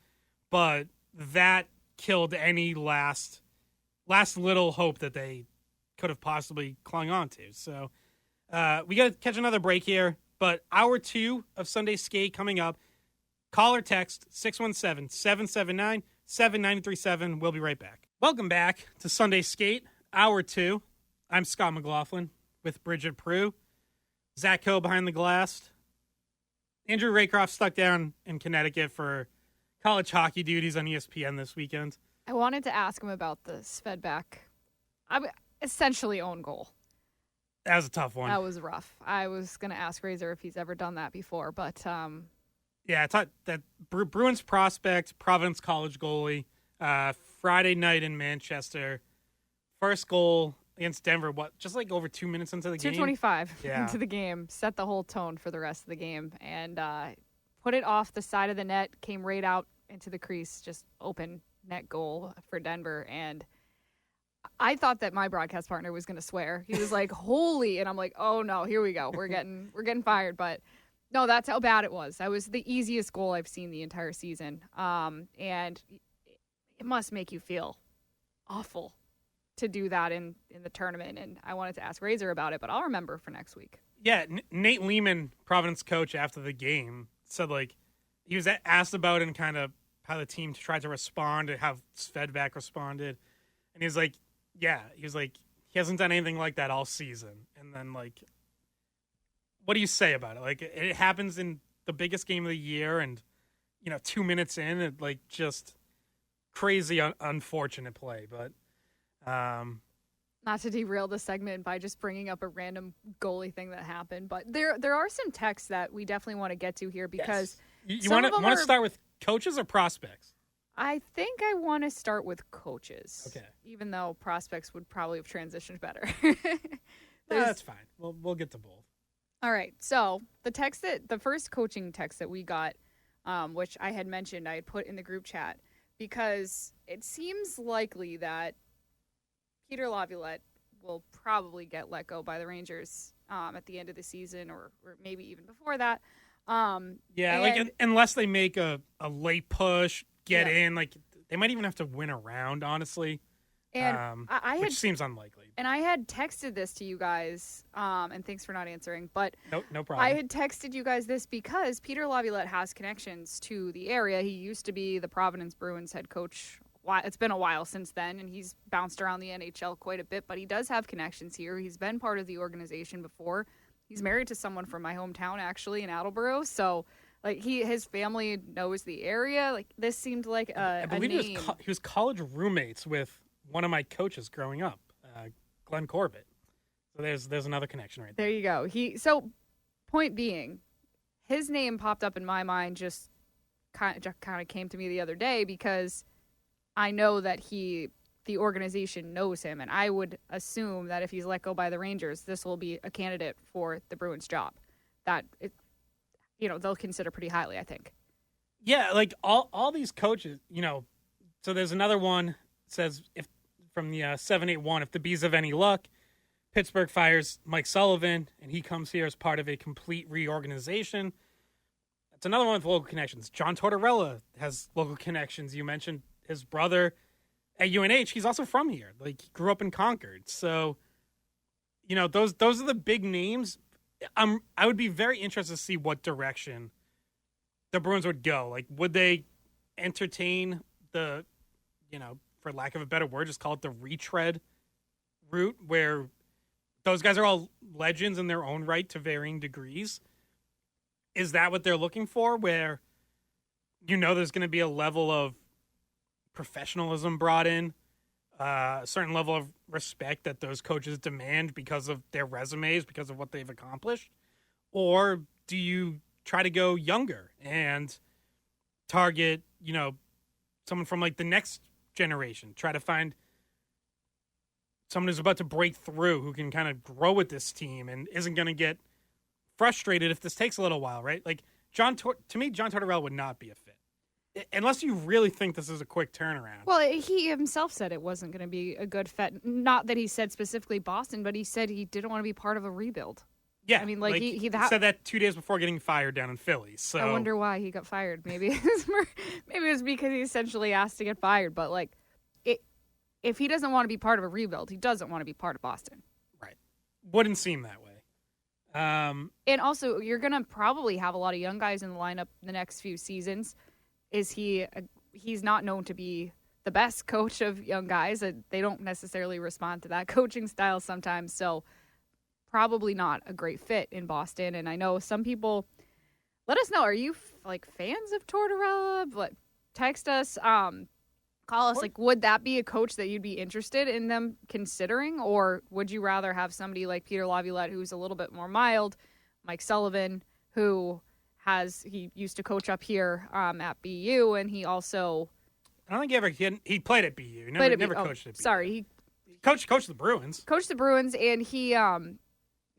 But that killed any last little hope that they could have possibly clung on to. So we got to catch another break here. But hour 2 of Sunday Skate coming up. Call or text 617-779-7937. We'll be right back. Welcome back to Sunday Skate, hour 2. I'm Scott McLaughlin with Bridget Prue. Zach Coe behind the glass. Andrew Raycroft stuck down in Connecticut for college hockey duties on ESPN this weekend. I wanted to ask him about the Svedback, essentially own goal. That was a tough one. That was rough. I was going to ask Razor if he's ever done that before, but yeah, I thought that Bruins prospect, Providence College goalie, Friday night in Manchester, first goal against Denver, just like over 2 minutes into the game? 2:25 into the game, set the whole tone for the rest of the game, and put it off the side of the net, came right out into the crease, just open net goal for Denver, and I thought that my broadcast partner was going to swear. He was like, holy, and I'm like, oh no, here we go. We're getting fired, but no, that's how bad it was. That was the easiest goal I've seen the entire season. And it must make you feel awful to do that in the tournament. And I wanted to ask Razor about it, but I'll remember for next week. Yeah, Nate Lehman, Providence coach, after the game, said, like, he was asked about it and kind of how the team tried to respond and how Svedback responded. And he was like, yeah, he he hasn't done anything like that all season. And then, like, what do you say about it? Like, it happens in the biggest game of the year, and 2 minutes in, it, like, just crazy unfortunate play. But not to derail the segment by just bringing up a random goalie thing that happened, but there are some texts that we definitely want to get to here because you want to start with coaches or prospects? I think I want to start with coaches. Okay. Even though prospects would probably have transitioned better. No, that's fine. We'll get to both. All right. So the first coaching text that we got, which I had mentioned, I had put in the group chat because it seems likely that Peter Laviolette will probably get let go by the Rangers at the end of the season or maybe even before that. Unless they make a late push, get in, like they might even have to win a round, honestly. And which seems unlikely. And I had texted this to you guys, and thanks for not answering. But no problem. I had texted you guys this because Peter Laviolette has connections to the area. He used to be the Providence Bruins head coach. It's been a while since then, and he's bounced around the NHL quite a bit. But he does have connections here. He's been part of the organization before. He's married to someone from my hometown, actually, in Attleboro. So, like, his family knows the area. Like, this seemed like I believe name. he was college roommates with one of my coaches growing up, Glenn Corbett. So there's another connection right there. There you go. So, point being, his name popped up in my mind just kind of came to me the other day because I know that he the organization knows him, and I would assume that if he's let go by the Rangers, this will be a candidate for the Bruins job that they'll consider pretty highly, I think. Yeah, like all these coaches, so there's another one says if from the 781, if the Bees have any luck, Pittsburgh fires Mike Sullivan and he comes here as part of a complete reorganization. That's another one with local connections. John Tortorella has local connections. You mentioned his brother at UNH. He's also from here. Like, he grew up in Concord. So, those are the big names. I would be very interested to see what direction the Bruins would go. Like, would they entertain the, for lack of a better word, just call it the retread route, where those guys are all legends in their own right to varying degrees? Is that what they're looking for, where there's going to be a level of professionalism brought in, a certain level of respect that those coaches demand because of their resumes, because of what they've accomplished? Or do you try to go younger and target, someone from like the next generation, try to find someone who's about to break through, who can kind of grow with this team and isn't going to get frustrated if this takes a little while, right? Like, to me, John Tortorella would not be a fit. Unless you really think this is a quick turnaround. Well, he himself said it wasn't going to be a good fit. Not that he said specifically Boston, but he said he didn't want to be part of a rebuild. Yeah, I mean, he said that 2 days before getting fired down in Philly. So I wonder why he got fired. Maybe it was because he essentially asked to get fired. But if he doesn't want to be part of a rebuild, he doesn't want to be part of Boston. Right. Wouldn't seem that way. And also, you're going to probably have a lot of young guys in the lineup the next few seasons. He's not known to be the best coach of young guys. They don't necessarily respond to that coaching style sometimes. So probably not a great fit in Boston. And I know some people, let us know, are you fans of Tortorella? Text us, call us. Would that be a coach that you'd be interested in them considering? Or would you rather have somebody like Peter Laviolette, who's a little bit more mild, Mike Sullivan, who he used to coach up here at BU, and he also... I don't think he played at BU. He never coached at BU. Sorry. He coached the Bruins. Coached the Bruins, and he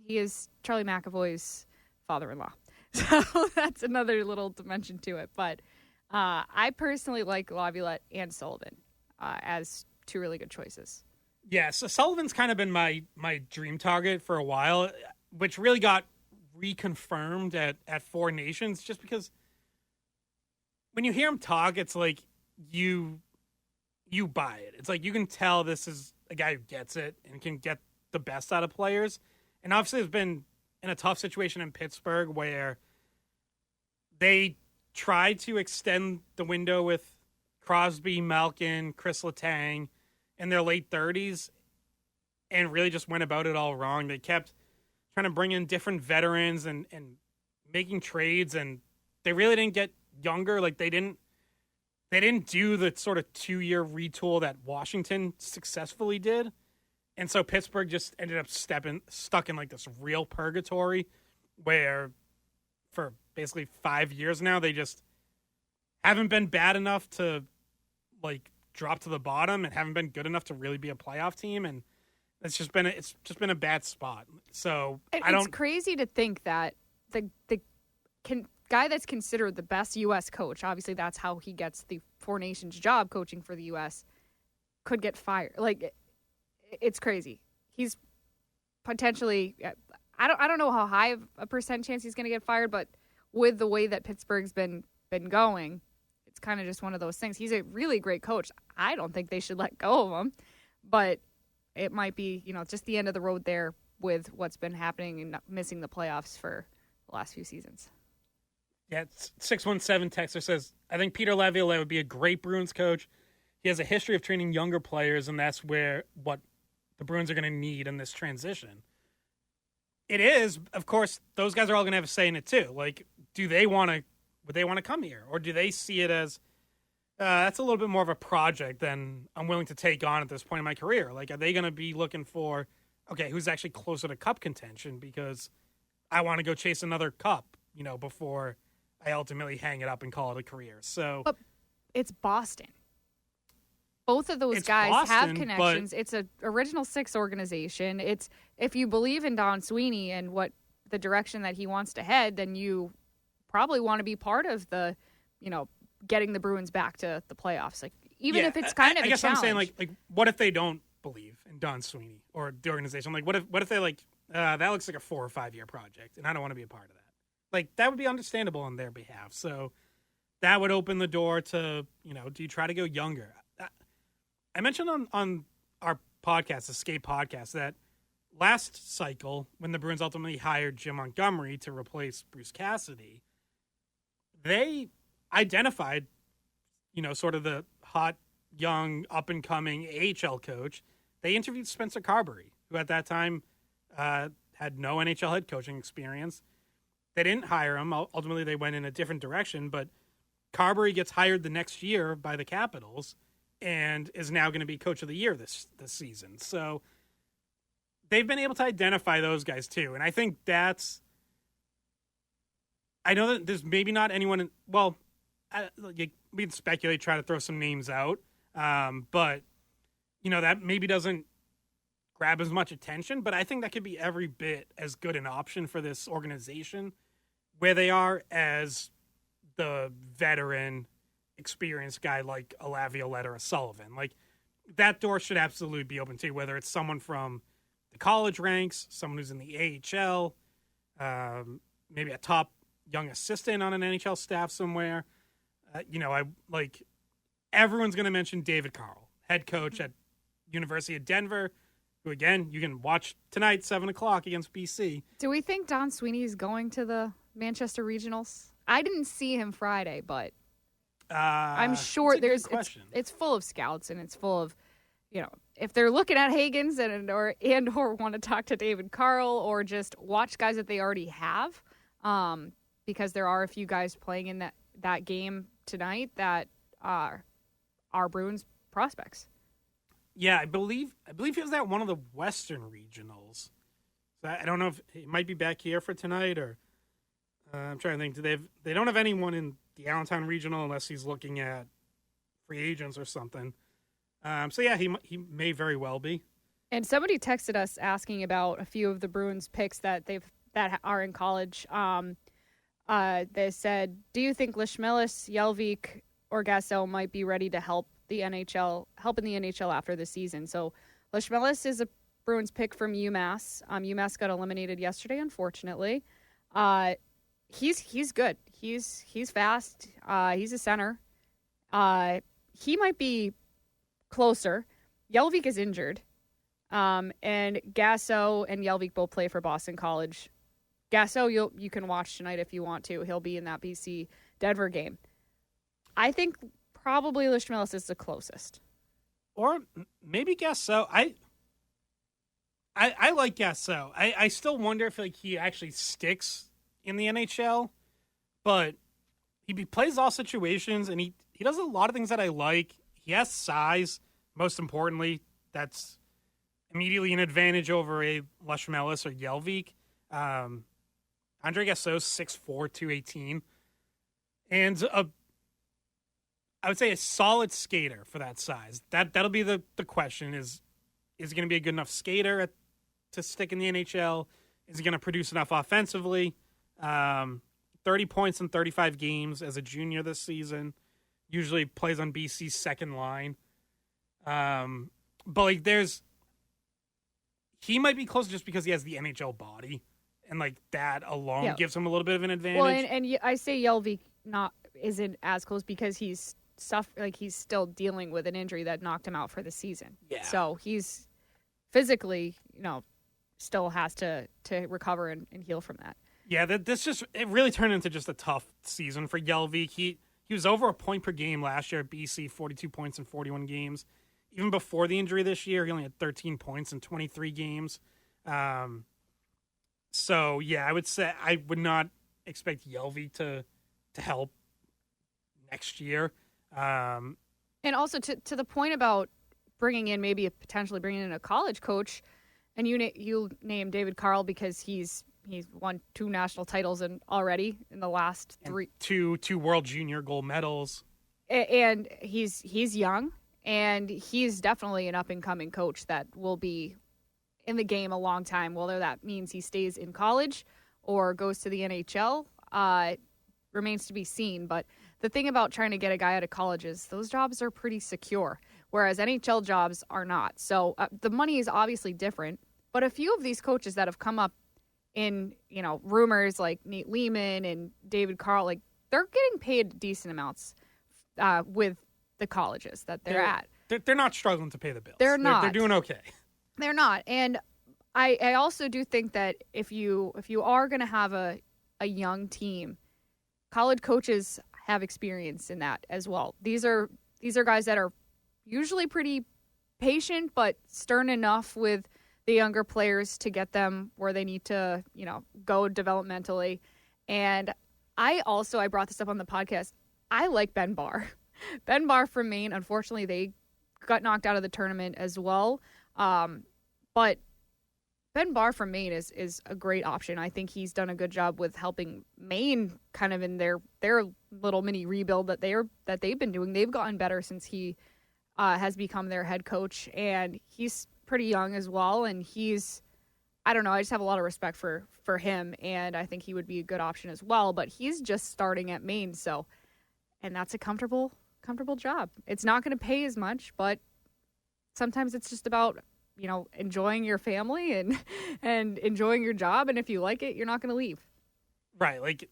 is Charlie McAvoy's father-in-law. So that's another little dimension to it. But I personally like Laviolette and Sullivan as two really good choices. Yeah, so Sullivan's kind of been my dream target for a while, which really got reconfirmed at Four Nations, just because when you hear him talk, it's like you buy it. It's like you can tell this is a guy who gets it and can get the best out of players. And obviously has been in a tough situation in Pittsburgh where they tried to extend the window with Crosby, Malkin, Chris Letang in their late 30s and really just went about it all wrong. They kept trying to bring in different veterans and making trades, and they really didn't get younger. Like, they didn't do the sort of 2-year retool that Washington successfully did. And so Pittsburgh just ended up stuck in like this real purgatory where for basically 5 years now, they just haven't been bad enough to drop to the bottom and haven't been good enough to really be a playoff team. And it's just been a bad spot. So it's crazy to think that the guy that's considered the best U.S. coach, obviously that's how he gets the Four Nations job coaching for the U.S., could get fired. It's crazy. He's potentially, I don't know how high of a percent chance he's going to get fired, but with the way that Pittsburgh's been going, it's kind of just one of those things. He's a really great coach. I don't think they should let go of him, but it might be, just the end of the road there with what's been happening and missing the playoffs for the last few seasons. Yeah, 617 texter says, I think Peter Laviolette would be a great Bruins coach. He has a history of training younger players, and that's what the Bruins are going to need in this transition. It is, of course, those guys are all going to have a say in it too. Like, would they want to come here? Or do they see it as, that's a little bit more of a project than I'm willing to take on at this point in my career? Like, are they going to be looking for, okay, who's actually closer to cup contention because I want to go chase another cup, before I ultimately hang it up and call it a career. So, but it's Boston. both of those It's guys Boston, have but- connections. It's a original six organization. It's if you believe in Don Sweeney and what the direction that he wants to head, then you probably want to be part of the, getting the Bruins back to the playoffs. Like even if it's kind of I a guess challenge. I'm saying like what if they don't believe in Don Sweeney or the organization? Like what if they like that looks like a 4 or 5 year project and I don't want to be a part of that. Like that would be understandable on their behalf. So that would open the door to, do you try to go younger? I mentioned on our podcast, the Skate podcast, that last cycle when the Bruins ultimately hired Jim Montgomery to replace Bruce Cassidy, they identified, sort of the hot, young, up-and-coming AHL coach. They interviewed Spencer Carberry, who at that time had no NHL head coaching experience. They didn't hire him. Ultimately, they went in a different direction, but Carberry gets hired the next year by the Capitals and is now going to be coach of the year this season. So they've been able to identify those guys too. And I think I know that there's maybe not anyone, we can speculate, try to throw some names out. But, that maybe doesn't grab as much attention, but I think that could be every bit as good an option for this organization where they are as the veteran, experienced guy like a Laviolette or a Sullivan. Like that door should absolutely be open to, whether it's someone from the college ranks, someone who's in the AHL, maybe a top young assistant on an NHL staff somewhere. Everyone's going to mention David Carl, head coach at University of Denver, who again, you can watch tonight, 7:00 against BC. Do we think Don Sweeney is going to the Manchester Regionals? I didn't see him Friday, but I'm sure it's full of scouts and it's full of, if they're looking at Hagens or want to talk to David Carl or just watch guys that they already have, because there are a few guys playing in that game tonight that are Bruins prospects. Yeah, I believe he was at one of the Western Regionals. So I don't know if he might be back here for tonight or I'm trying to think. They don't have anyone in the Allentown Regional unless he's looking at free agents or something. So yeah, he may very well be. And somebody texted us asking about a few of the Bruins picks that are in college. They said, "Do you think Leschmelis, Jelvik, or Gasso might be ready to help in the NHL after the season?" So Leschmelis is a Bruins pick from UMass. UMass got eliminated yesterday, unfortunately. He's good. He's fast. He's a center. He might be closer. Jelvik is injured. And Gasso and Jelvik both play for Boston College. Gasso, you can watch tonight if you want to. He'll be in that BC Denver game. I think probably Leschmelis is the closest. Or maybe Gasso. I like Gasso. I still wonder if he actually sticks in the NHL, but he plays all situations and he does a lot of things that I like. He has size, most importantly. That's immediately an advantage over a Leschmelis or Jelvik. Andre Gasso's 6'4", 218. And I would say a solid skater for that size. That'll be the question is he going to be a good enough skater to stick in the NHL? Is he going to produce enough offensively? 30 points in 35 games as a junior this season. Usually plays on BC's second line. But he might be close just because he has the NHL body. And that alone gives him a little bit of an advantage. Well, and I say Jelvik isn't as close because he's still dealing with an injury that knocked him out for the season. Yeah. So he's physically, still has to recover and heal from that. Yeah, it really turned into just a tough season for Jelvik. He was over a point per game last year at BC, 42 points in 41 games. Even before the injury this year, he only had 13 points in 23 games. So, yeah, I would say I would not expect Jelvik to help next year. And also to the point about potentially bringing in a college coach, and you name David Carl because he's won 2 national titles already in the last 3. Two World Junior gold medals. And he's young, And he's definitely an up-and-coming coach that will be in the game a long time, whether that means he stays in college or goes to the NHL. Remains to be seen. But the thing about trying to get a guy out of college is those jobs are pretty secure, whereas NHL jobs are not. So the money is obviously different. But a few of these coaches that have come up in, rumors like Nate Lehman and David Carl, like they're getting paid decent amounts with the colleges that they're at. They're not struggling to pay the bills. They're not. They're doing okay. They're not. And I also do think that if you are going to have a young team, college coaches have experience in that as well. These are guys that are usually pretty patient but stern enough with the younger players to get them where they need to, go developmentally. And I brought this up on the podcast. I like Ben Barr. Ben Barr from Maine, unfortunately, they got knocked out of the tournament as well. But Ben Barr from Maine is a great option. I think he's done a good job with helping Maine kind of in their little mini rebuild that they've been doing. They've gotten better since he has become their head coach, and he's pretty young as well. And I don't know, I just have a lot of respect for him, and I think he would be a good option as well. But he's just starting at Maine, and that's a comfortable job. It's not going to pay as much, but sometimes it's just about, enjoying your family and enjoying your job. And if you like it, you're not going to leave. Right. Like,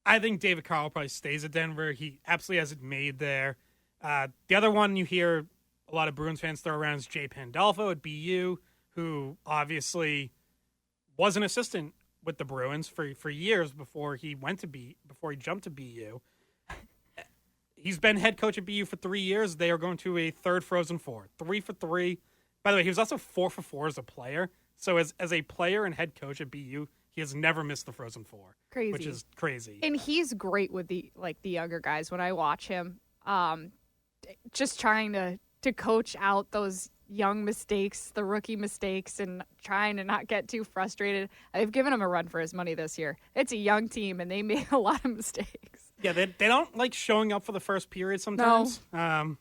I think David Carl probably stays at Denver. He absolutely has it made there. The other one you hear a lot of Bruins fans throw around is Jay Pandolfo at BU, who obviously was an assistant with the Bruins for years before he jumped to BU. He's been head coach at BU for 3 years. They are going to a third Frozen Four. 3 for 3. By the way, he was also 4 for 4 as a player. So as a player and head coach at BU, he has never missed the Frozen Four. Crazy. Which is crazy. And he's great with the younger guys. When I watch him, just trying to coach out those young mistakes, the rookie mistakes, and trying to not get too frustrated. They've given him a run for his money this year. It's a young team, and they made a lot of mistakes. Yeah, they don't like showing up for the first period sometimes. No.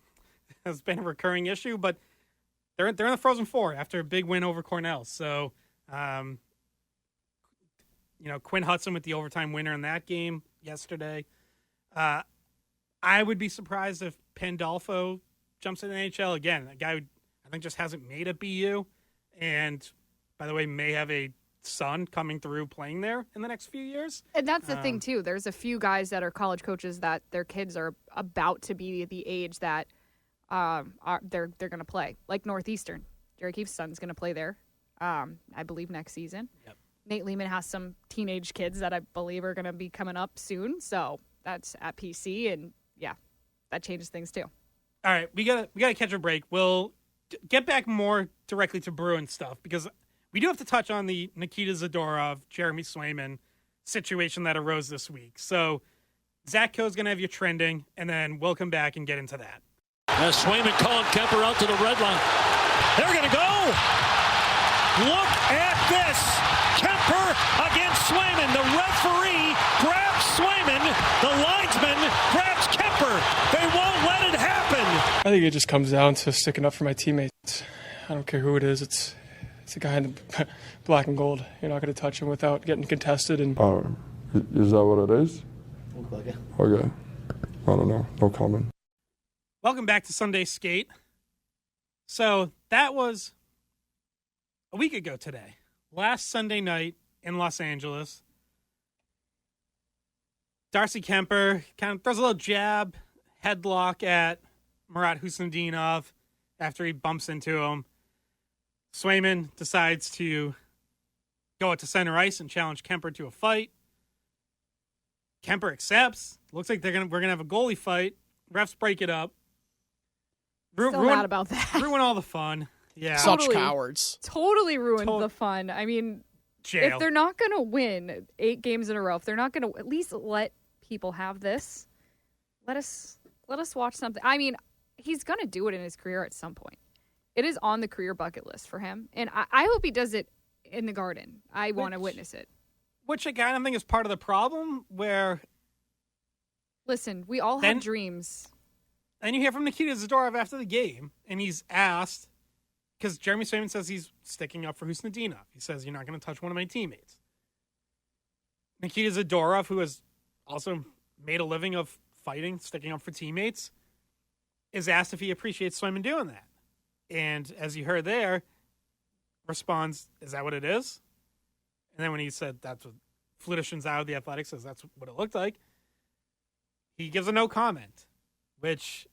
Has been a recurring issue, but they're in the Frozen Four after a big win over Cornell. So, Quinn Hudson with the overtime winner in that game yesterday. I would be surprised if Pandolfo jumps in the NHL again. A guy who I think just hasn't made a BU, and by the way, may have a son coming through playing there in the next few years. And that's the thing too. There's a few guys that are college coaches that their kids are about to be the age that they're going to play. Like Northeastern, Jerry Keefe's son's going to play there. I believe next season. Yep. Nate Lehman has some teenage kids that I believe are going to be coming up soon. So that's at PC, and yeah, that changes things too. All right, we gotta catch a break. We'll get back more directly to Bruins stuff because we do have to touch on the Nikita Zadorov, Jeremy Swayman situation that arose this week. So Zach Coe's going to have you trending, and then we'll come back and get into that. As Swayman calling Kemper out to the red line. They're going to go. Look at this. Kemper against Swayman. The referee grabs Swayman. The linesman grabs Kemper. They won't let it happen. I think it just comes down to sticking up for my teammates. I don't care who it is. It's a guy in the black and gold. You're not going to touch him without getting contested. And is that what it is? Look like it. Okay. I don't know. No comment. Welcome back to Sunday Skate. So that was a week ago today. Last Sunday night in Los Angeles. Darcy Kemper kind of throws a little jab, headlock at Murat Husnudinov after he bumps into him. Swayman decides to go out to center ice and challenge Kemper to a fight. Kemper accepts. Looks like we're gonna have a goalie fight. Refs break it up. Still mad about that. Ruin all the fun. Yeah, such cowards. Totally ruined the fun. I mean, jail. If they're not gonna win 8 games in a row, if they're not gonna at least let people have this, let us watch something. I mean, he's gonna do it in his career at some point. It is on the career bucket list for him, and I hope he does it in the Garden. I want to witness it. Which I kind of think is part of the problem. Where, listen, we all have dreams. And you hear from Nikita Zadorov after the game, and he's asked, because Jeremy Swayman says he's sticking up for Husnudinov. He says, you're not going to touch one of my teammates. Nikita Zadorov, who has also made a living of fighting, sticking up for teammates, is asked if he appreciates Swayman doing that. And as you heard there, responds, is that what it is? And then when he said that's what Flutishin's out of the Athletic says that's what it looked like, he gives a no comment, which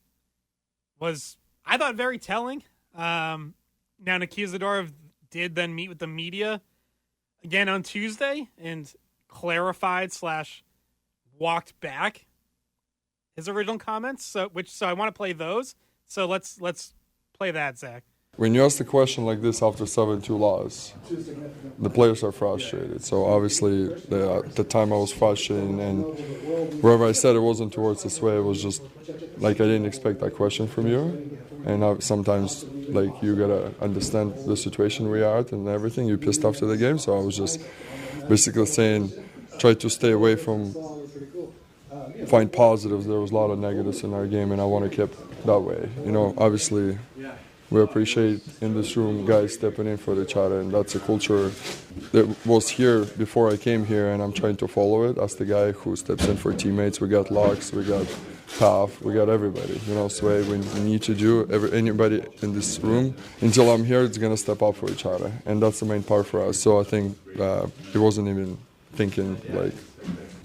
was, I thought, very telling. Now, Nikita Zadorov did then meet with the media again on Tuesday and clarified / walked back his original comments. So I want to play those. So let's play that, Zach. When you ask the question like this after 7-2 loss, the players are frustrated. So obviously, at the time I was frustrated, and wherever I said it wasn't towards this way, it was just like I didn't expect that question from you. And sometimes, like, you gotta understand the situation we are at and everything. You're pissed after the game, so I was just basically saying, try to stay away from find positives. There was a lot of negatives in our game, and I want to keep that way. You know, obviously, we appreciate in this room guys stepping in for each other, and that's a culture that was here before I came here, and I'm trying to follow it as the guy who steps in for teammates. We got Lux, we got Pav, we got everybody. You know, so we need to do anybody in this room until I'm here. It's gonna step up for each other, and that's the main part for us. So I think it wasn't even thinking like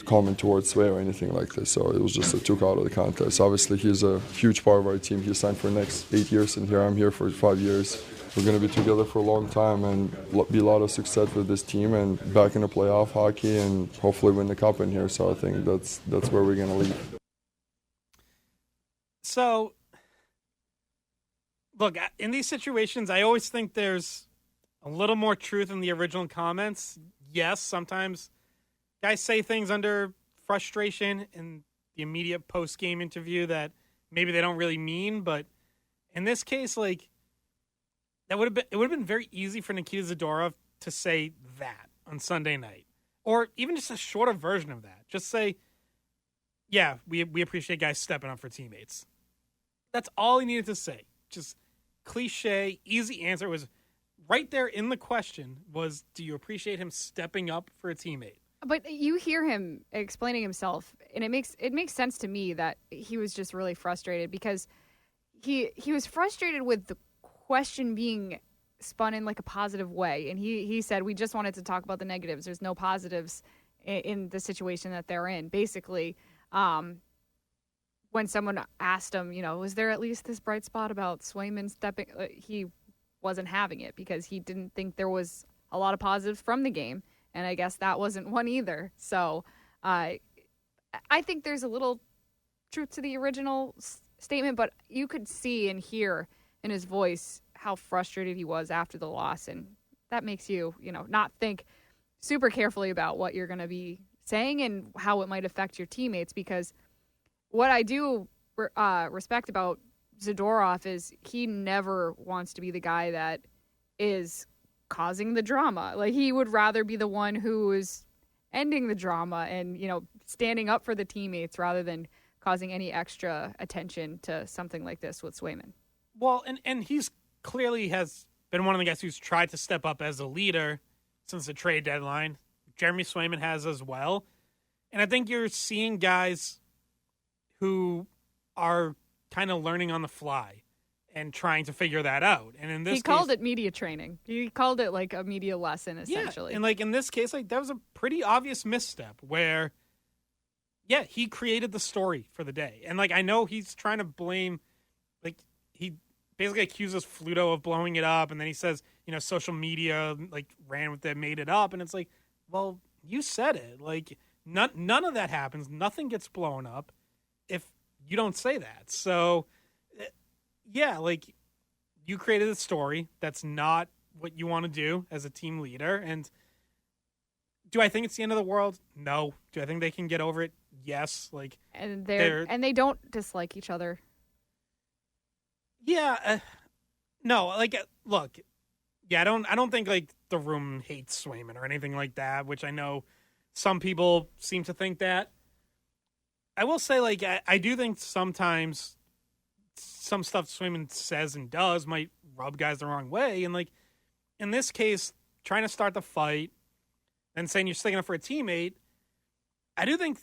comment towards Sway or anything like this. So it was just a took out of the contest. Obviously, he's a huge part of our team. He signed for the next 8 years, and here I'm here for 5 years. We're going to be together for a long time and be a lot of success with this team and back in the playoff hockey and hopefully win the cup in here. So I think that's where we're going to lead. So, look, in these situations, I always think there's a little more truth in the original comments. Yes, sometimes guys say things under frustration in the immediate post-game interview that maybe they don't really mean, but in this case, like, it would have been very easy for Nikita Zadorov to say that on Sunday night, or even just a shorter version of that. Just say, yeah, we appreciate guys stepping up for teammates. That's all he needed to say. Just cliche, easy answer. It was right there in the question was, do you appreciate him stepping up for a teammate? But you hear him explaining himself, and it makes sense to me that he was just really frustrated because he was frustrated with the question being spun in like a positive way. And he said, we just wanted to talk about the negatives. There's no positives in the situation that they're in. Basically, when someone asked him, you know, was there at least this bright spot about Swayman stepping, he wasn't having it because he didn't think there was a lot of positives from the game. And I guess that wasn't one either. So I think there's a little truth to the original statement, but you could see and hear in his voice how frustrated he was after the loss. And that makes you, not think super carefully about what you're going to be saying and how it might affect your teammates. Because what I do respect about Zadorov is he never wants to be the guy that is causing the drama. Like, he would rather be the one who is ending the drama and, standing up for the teammates rather than causing any extra attention to something like this with Swayman. Well, and he's clearly has been one of the guys who's tried to step up as a leader since the trade deadline. Jeremy Swayman has as well. And I think you're seeing guys who are kind of learning on the fly and trying to figure that out. And in this he called it media training. He called it like a media lesson, essentially. Yeah, and like in this case, like that was a pretty obvious misstep where, yeah, he created the story for the day. And like I know he's trying to blame, like he basically accuses Fluto of blowing it up, and then he says, social media like ran with it, made it up, and it's like, well, you said it. Like none of that happens. Nothing gets blown up if you don't say that. So. Yeah, like you created a story that's not what you want to do as a team leader. And do I think it's the end of the world? No. Do I think they can get over it? Yes. Like, and they don't dislike each other. Yeah. No. Like, look. Yeah, I don't think like the room hates Swayman or anything like that. Which I know some people seem to think that. I will say, like, I do think sometimes some stuff Swayman says and does might rub guys the wrong way. And, like, in this case, trying to start the fight and saying you're sticking up for a teammate, I do think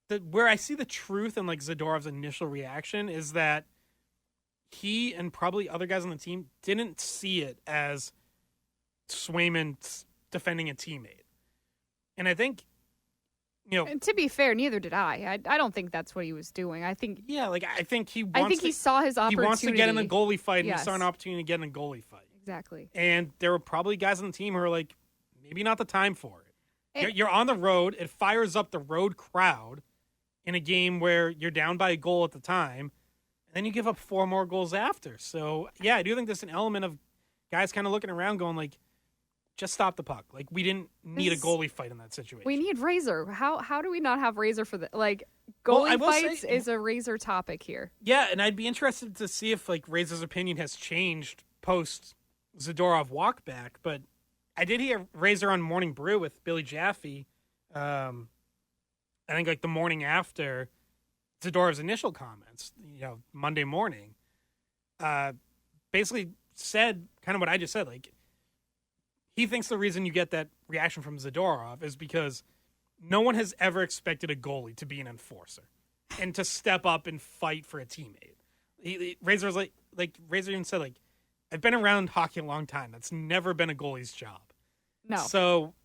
that where I see the truth in, like, Zadorov's initial reaction is that he and probably other guys on the team didn't see it as Swayman defending a teammate. And I think, and to be fair, neither did I. I don't think that's what he was doing. I think he saw his opportunity. He wants to get in a goalie fight, and Yes. he saw an opportunity to get in a goalie fight. Exactly. And there were probably guys on the team who are like, maybe not the time for it. You're on the road. It fires up the road crowd in a game where you're down by a goal at the time, and then you give up 4 more goals after. So, yeah, I do think there's an element of guys kind of looking around going like, just stop the puck. Like, we didn't need a goalie fight in that situation. We need Razor. How do we not have Razor for the goalie fights is a Razor topic here. Yeah, and I'd be interested to see if, like, Razor's opinion has changed post Zadorov walk back. But I did hear Razor on Morning Brew with Billy Jaffe. I think, like, the morning after Zadorov's initial comments, Monday morning, basically said kind of what I just said. Like, he thinks the reason you get that reaction from Zadorov is because no one has ever expected a goalie to be an enforcer and to step up and fight for a teammate. Razor was like Razor even said, like, I've been around hockey a long time. That's never been a goalie's job. No. So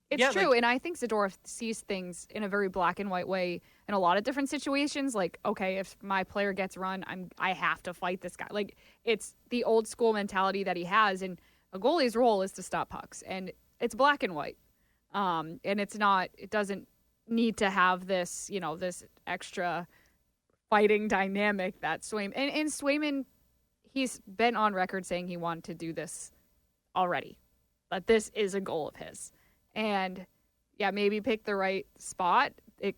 it's true, and I think Zadorov sees things in a very black and white way in a lot of different situations. Like, okay, if my player gets run, I have to fight this guy. Like, it's the old school mentality that he has, and a goalie's role is to stop pucks, and it's black and white. And it's not. It doesn't need to have this, this extra fighting dynamic that Swayman and Swayman. He's been on record saying he wanted to do this already, that this is a goal of his. And yeah, maybe pick the right spot. It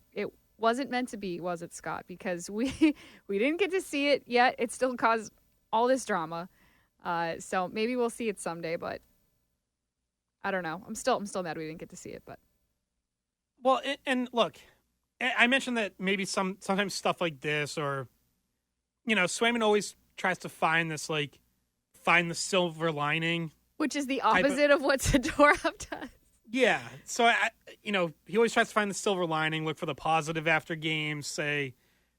wasn't meant to be, was it, Scott? Because we didn't get to see it yet. It still caused all this drama. So maybe we'll see it someday, but I don't know. I'm still mad we didn't get to see it, but. Well, and look, I mentioned that maybe sometimes stuff like this, or, Swayman always tries to find the silver lining. Which is the opposite of what Zadorov does. Yeah. So, he always tries to find the silver lining, look for the positive after games, say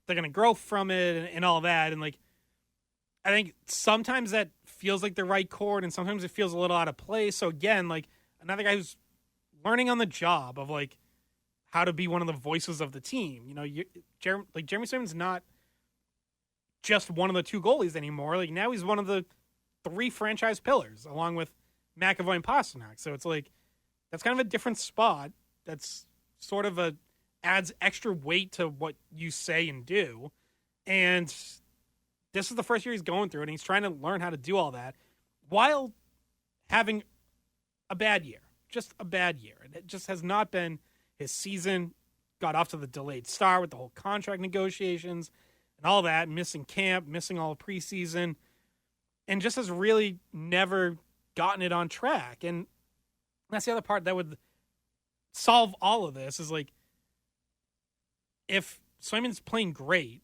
they're going to grow from it and all that. And, like, I think sometimes that feels like the right chord, and sometimes it feels a little out of place. So, again, like, another guy who's learning on the job of, like, how to be one of the voices of the team. Jeremy Swayman's not just one of the 2 goalies anymore. Like, now he's one of the 3 franchise pillars, along with McAvoy and Pasternak. So it's like, that's kind of a different spot. That's sort of adds extra weight to what you say and do. And this is the first year he's going through it, and he's trying to learn how to do all that while having a bad year. Just a bad year. It just has not been his season. Got off to the delayed start with the whole contract negotiations and all that, missing camp, missing all of preseason, and just has really never gotten it on track. And that's the other part that would solve all of this is, like, if Swayman's playing great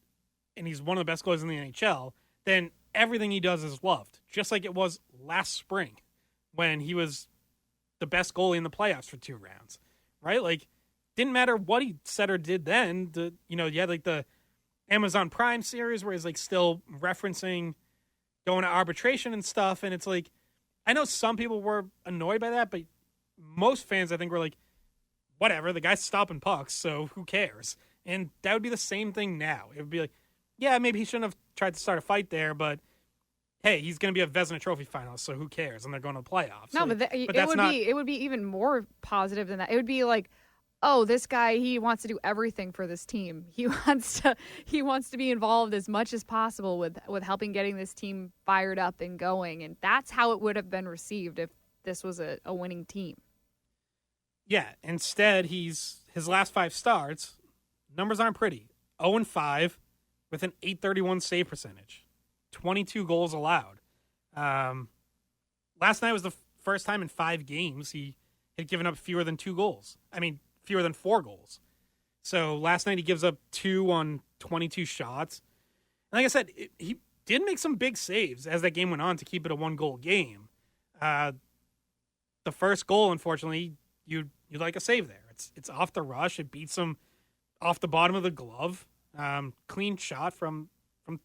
and he's one of the best goalies in the NHL, then everything he does is loved, just like it was last spring when he was the best goalie in the playoffs for 2 rounds, right? Like, didn't matter what he said or did then. You had, like, the Amazon Prime series where he's, like, still referencing going to arbitration and stuff, and it's like, I know some people were annoyed by that, but most fans, I think, were like, whatever, the guy's stopping pucks, so who cares? And that would be the same thing now. It would be like, yeah, maybe he shouldn't have tried to start a fight there, but hey, he's going to be a Vezina Trophy finalist, so who cares? And they're going to the playoffs. No, but it would be even more positive than that. It would be like, oh, this guy, he wants to do everything for this team. He wants to be involved as much as possible with helping getting this team fired up and going. And that's how it would have been received if this was a winning team. Yeah, instead, his last 5 starts, numbers aren't pretty. 0-5 with an .831 save percentage. 22 goals allowed. Last night was the first time in 5 games he had given up fewer than 2 goals. I mean, fewer than 4 goals. So last night he gives up 2 on 22 shots. like I said, he did make some big saves as that game went on to keep it a 1-goal game. The first goal, unfortunately, you'd like a save there. It's off the rush. It beats him off the bottom of the glove. Clean shot from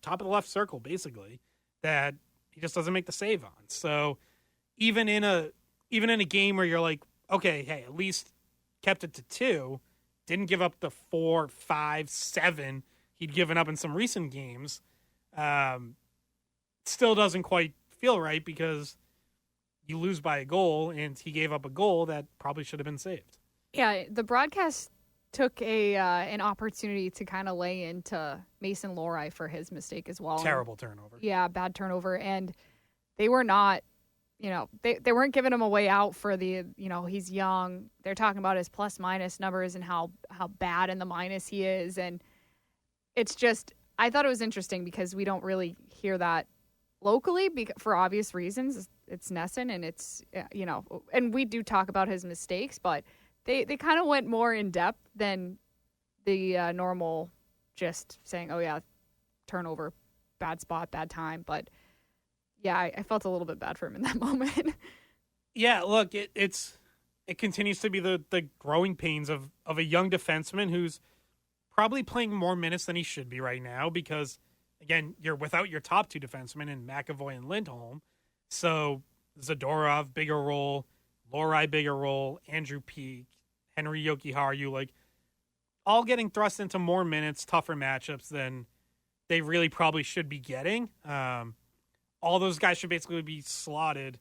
top of the left circle, basically, that he just doesn't make the save on. So even in a game where you're like, okay, hey, at least kept it to 2, didn't give up the 4, 5, 7 he'd given up in some recent games, still doesn't quite feel right because you lose by a goal, and he gave up a goal that probably should have been saved. Yeah, the broadcast took an opportunity to kind of lay into Mason Lohrei for his mistake as well. Terrible turnover. Yeah, bad turnover. And they were not, they weren't giving him a way out for the, he's young. They're talking about his plus-minus numbers and how bad in the minus he is. And it's just, I thought it was interesting because we don't really hear that locally for obvious reasons. It's Nesson and it's, and we do talk about his mistakes, but they kind of went more in depth than the normal just saying, oh yeah, turnover, bad spot, bad time. But yeah, I felt a little bit bad for him in that moment. Yeah, look, it continues to be the growing pains of a young defenseman who's probably playing more minutes than he should be right now because, again, you're without your top 2 defensemen in McAvoy and Lindholm. So Zadorov, bigger role, Lohrei, bigger role, Andrew Peak, Henry Jokiharju, all getting thrust into more minutes, tougher matchups than they really probably should be getting. All those guys should basically be slotted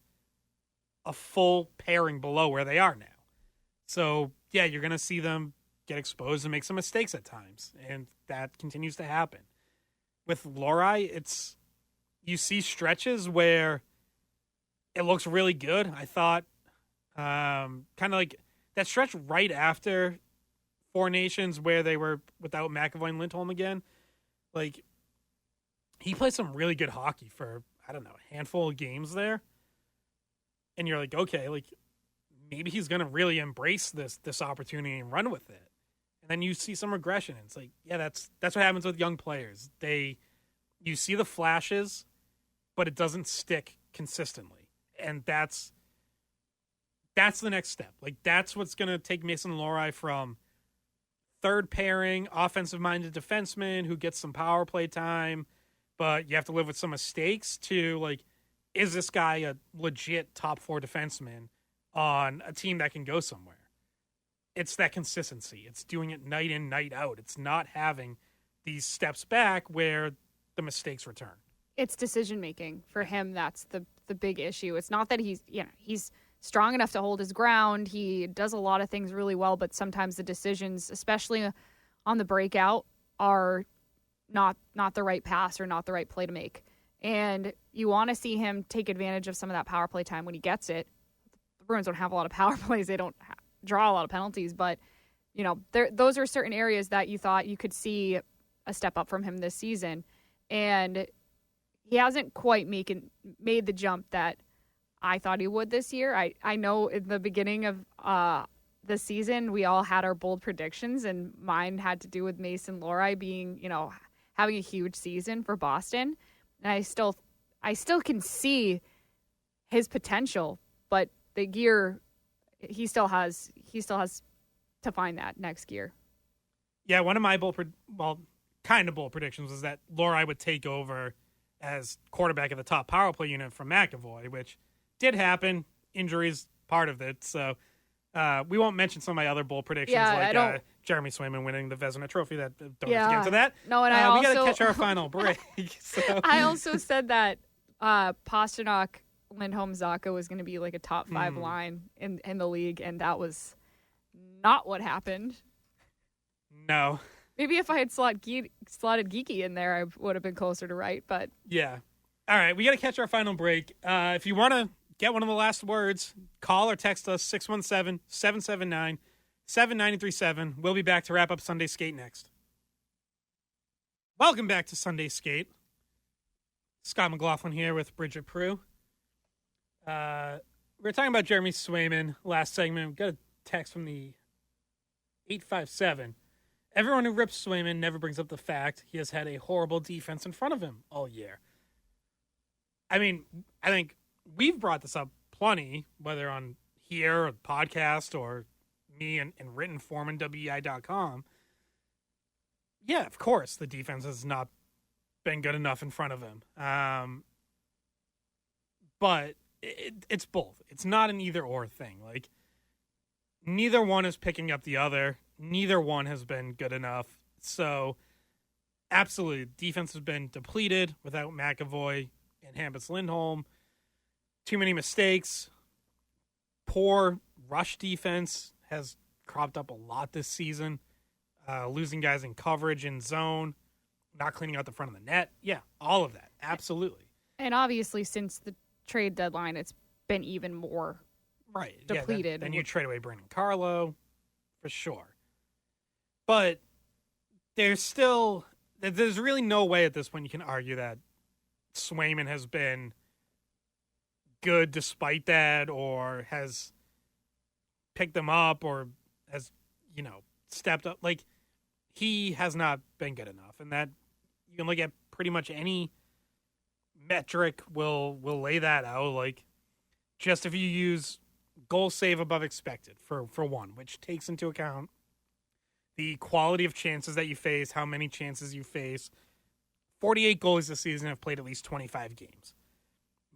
a full pairing below where they are now. So, yeah, you're going to see them get exposed and make some mistakes at times, and that continues to happen. With Lohrei, you see stretches where it looks really good. I thought kind of like that stretch right after Four Nations where they were without McAvoy and Lindholm again. He played some really good hockey for, I don't know, a handful of games there. And you're like, okay, maybe he's going to really embrace this opportunity and run with it. And then you see some regression. It's like, yeah, that's what happens with young players. You see the flashes, but it doesn't stick consistently. And that's the next step. That's what's going to take Mason Lohrei from third pairing, offensive-minded defenseman who gets some power play time, but you have to live with some mistakes to, is this guy a legit top 4 defenseman on a team that can go somewhere? It's that consistency. It's doing it night in, night out. It's not having these steps back where the mistakes return. It's decision-making. For him, that's the big issue. It's not that he's strong enough to hold his ground. He does a lot of things really well, but sometimes the decisions, especially on the breakout, are not the right pass or not the right play to make. And you want to see him take advantage of some of that power play time when he gets it. The Bruins don't have a lot of power plays. They don't draw a lot of penalties, but those are certain areas that you thought you could see a step up from him this season. And he hasn't quite made the jump that I thought he would this year. I know in the beginning of the season, we all had our bold predictions, and mine had to do with Mason Lohrei being, having a huge season for Boston. And I still can see his potential, but the gear, he still has to find that next gear. Yeah, one of my bold predictions was that Lohrei would take over as quarterback of the top power play unit from McAvoy, which did happen. Injuries, part of it. So we won't mention some of my other bold predictions, Jeremy Swayman winning the Vezina Trophy. Don't get into that. No, and we got to catch our final break. So. I also said that Pasternak, Lindholm, Zacha was going to be a top 5 line in the league, and that was not what happened. No. Maybe if I had slotted Geeky in there, I would have been closer to right. But yeah. All right, we got to catch our final break. If you want to get one of the last words, call or text us 617-779-7937. We'll be back to wrap up Sunday Skate next. Welcome back to Sunday Skate. Scott McLaughlin here with Bridget Prue. We were talking about Jeremy Swayman last segment. We got a text from the 857. Everyone who rips Swayman never brings up the fact he has had a horrible defense in front of him all year. I mean, I think we've brought this up plenty, whether on here or podcast or me in written form in weei.com. Yeah, of course, the defense has not been good enough in front of him. But it's both. It's not an either-or thing. Like, neither one is picking up the other. Neither one has been good enough. So, absolutely, defense has been depleted without McAvoy and Hampus Lindholm. Too many mistakes. Poor rush defense has cropped up a lot this season. Losing guys in coverage, in zone, not cleaning out the front of the net. Yeah, all of that. Absolutely. And obviously, since the trade deadline, it's been even more depleted. Yeah, then you trade away Brandon Carlo, for sure. But there's really no way at this point you can argue that Swayman has been good despite that, or has picked them up, or has, stepped up. Like, he has not been good enough. And that, you can look at pretty much any metric will lay that out. Like, just if you use goal save above expected for one, which takes into account the quality of chances that you face, how many chances you face. 48 goalies this season have played at least 25 games.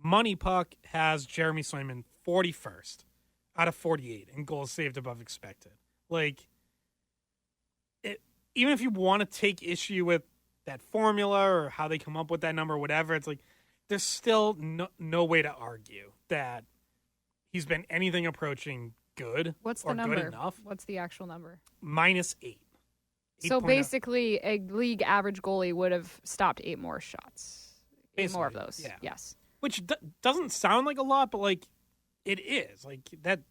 Money Puck has Jeremy Swayman 41st out of 48 in goals saved above expected. Like, even if you want to take issue with that formula or how they come up with that number or whatever, it's like there's still no way to argue that he's been anything approaching good. What's the or number? Good enough. What's the actual number? -8. So basically, a league average goalie would have stopped 8 more shots. Basically, 8 more of those. Yeah. Yes. Which doesn't sound like a lot, but like it is. Like that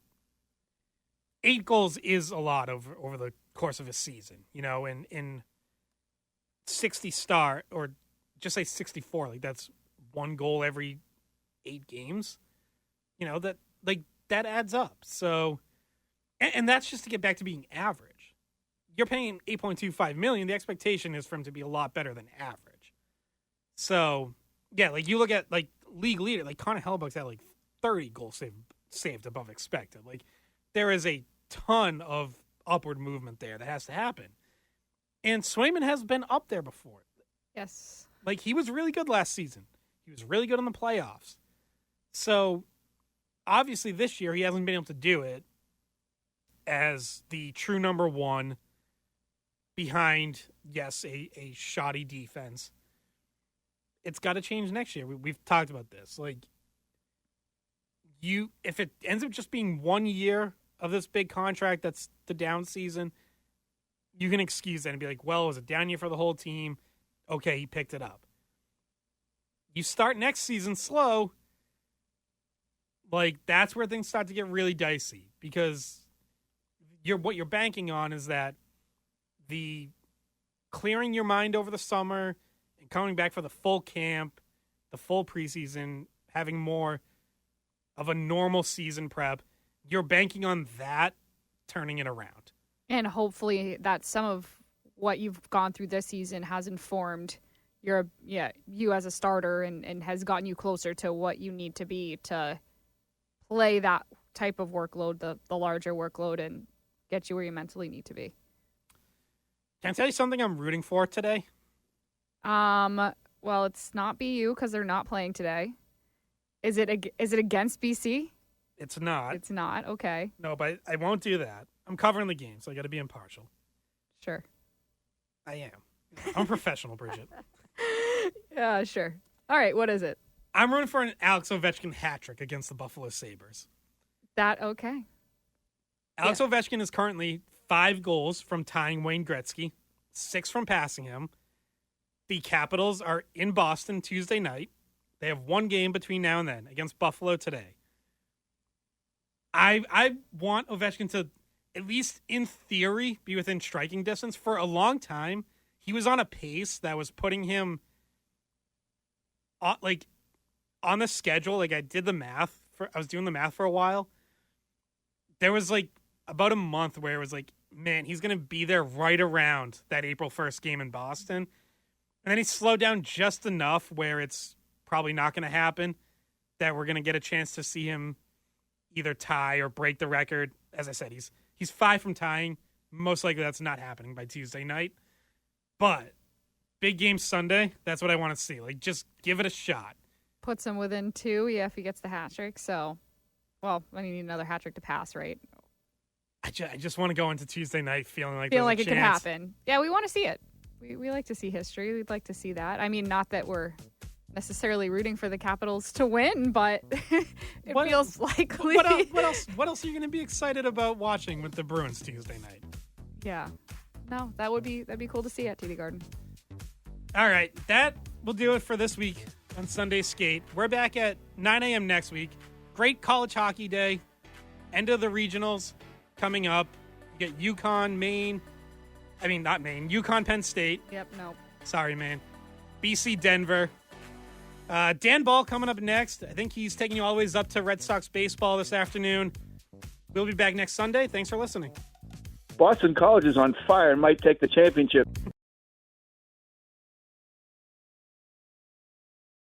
8 goals is a lot over the course of a season. In 60 start, or just say 64, like that's 1 goal every 8 games. That adds up. So, and that's just to get back to being average. You're paying $8.25 million. The expectation is for him to be a lot better than average. So, yeah, like you look at like league leader, like Connor Hellebuyck's at like 30 goals saved above expected. Like there is a ton of upward movement there that has to happen. And Swayman has been up there before. Yes. Like he was really good last season. He was really good in the playoffs. So obviously this year he hasn't been able to do it as the true number one behind, yes, a shoddy defense. It's got to change next year. We've talked about this. Like, if it ends up just being 1 year of this big contract that's the down season, you can excuse that and be like, well, it was a down year for the whole team. Okay, he picked it up. You start next season slow, like that's where things start to get really dicey, because what you're banking on is that the clearing your mind over the summer and coming back for the full camp, the full preseason, having more of a normal season prep, you're banking on that turning it around. And hopefully that some of what you've gone through this season has informed you as a starter and has gotten you closer to what you need to be to play that type of workload, the larger workload, and get you where you mentally need to be. Can I tell you something I'm rooting for today? Well, it's not BU because they're not playing today. Is it against BC? It's not. It's not. Okay. No, but I won't do that. I'm covering the game, so I got to be impartial. Sure. I am. I'm a professional, Bridget. Yeah, sure. All right, what is it? I'm rooting for an Alex Ovechkin hat trick against the Buffalo Sabres. Okay. Alex Ovechkin is currently 5 goals from tying Wayne Gretzky, 6 from passing him. The Capitals are in Boston Tuesday night. They have 1 game between now and then against Buffalo today. I want Ovechkin to, at least in theory, be within striking distance. For a long time, he was on a pace that was putting him on the schedule. Like I did the math I was doing the math for a while. There was like about a month where it was like man, he's going to be there right around that April 1st game in Boston. And then he's slowed down just enough where it's probably not going to happen, that we're going to get a chance to see him either tie or break the record. As I said, he's 5 from tying. Most likely that's not happening by Tuesday night. But big game Sunday, that's what I want to see. Like, just give it a shot. Puts him within 2, if he gets the hat trick. So, well, I need another hat trick to pass, right? I just want to go into Tuesday night feeling like it could happen. Yeah, we want to see it. We like to see history. We'd like to see that. I mean, not that we're necessarily rooting for the Capitals to win, but it feels likely. What else are you going to be excited about watching with the Bruins Tuesday night? Yeah. No, that'd be cool to see at TD Garden. All right, that will do it for this week on Sunday Skate. We're back at 9 a.m. next week. Great college hockey day. End of the regionals coming up. You get UConn, Maine. I mean, not Maine. UConn, Penn State. Yep, no. Sorry, man. BC, Denver. Dan Ball coming up next. I think he's taking you all the ways up to Red Sox baseball this afternoon. We'll be back next Sunday. Thanks for listening. Boston College is on fire and might take the championship.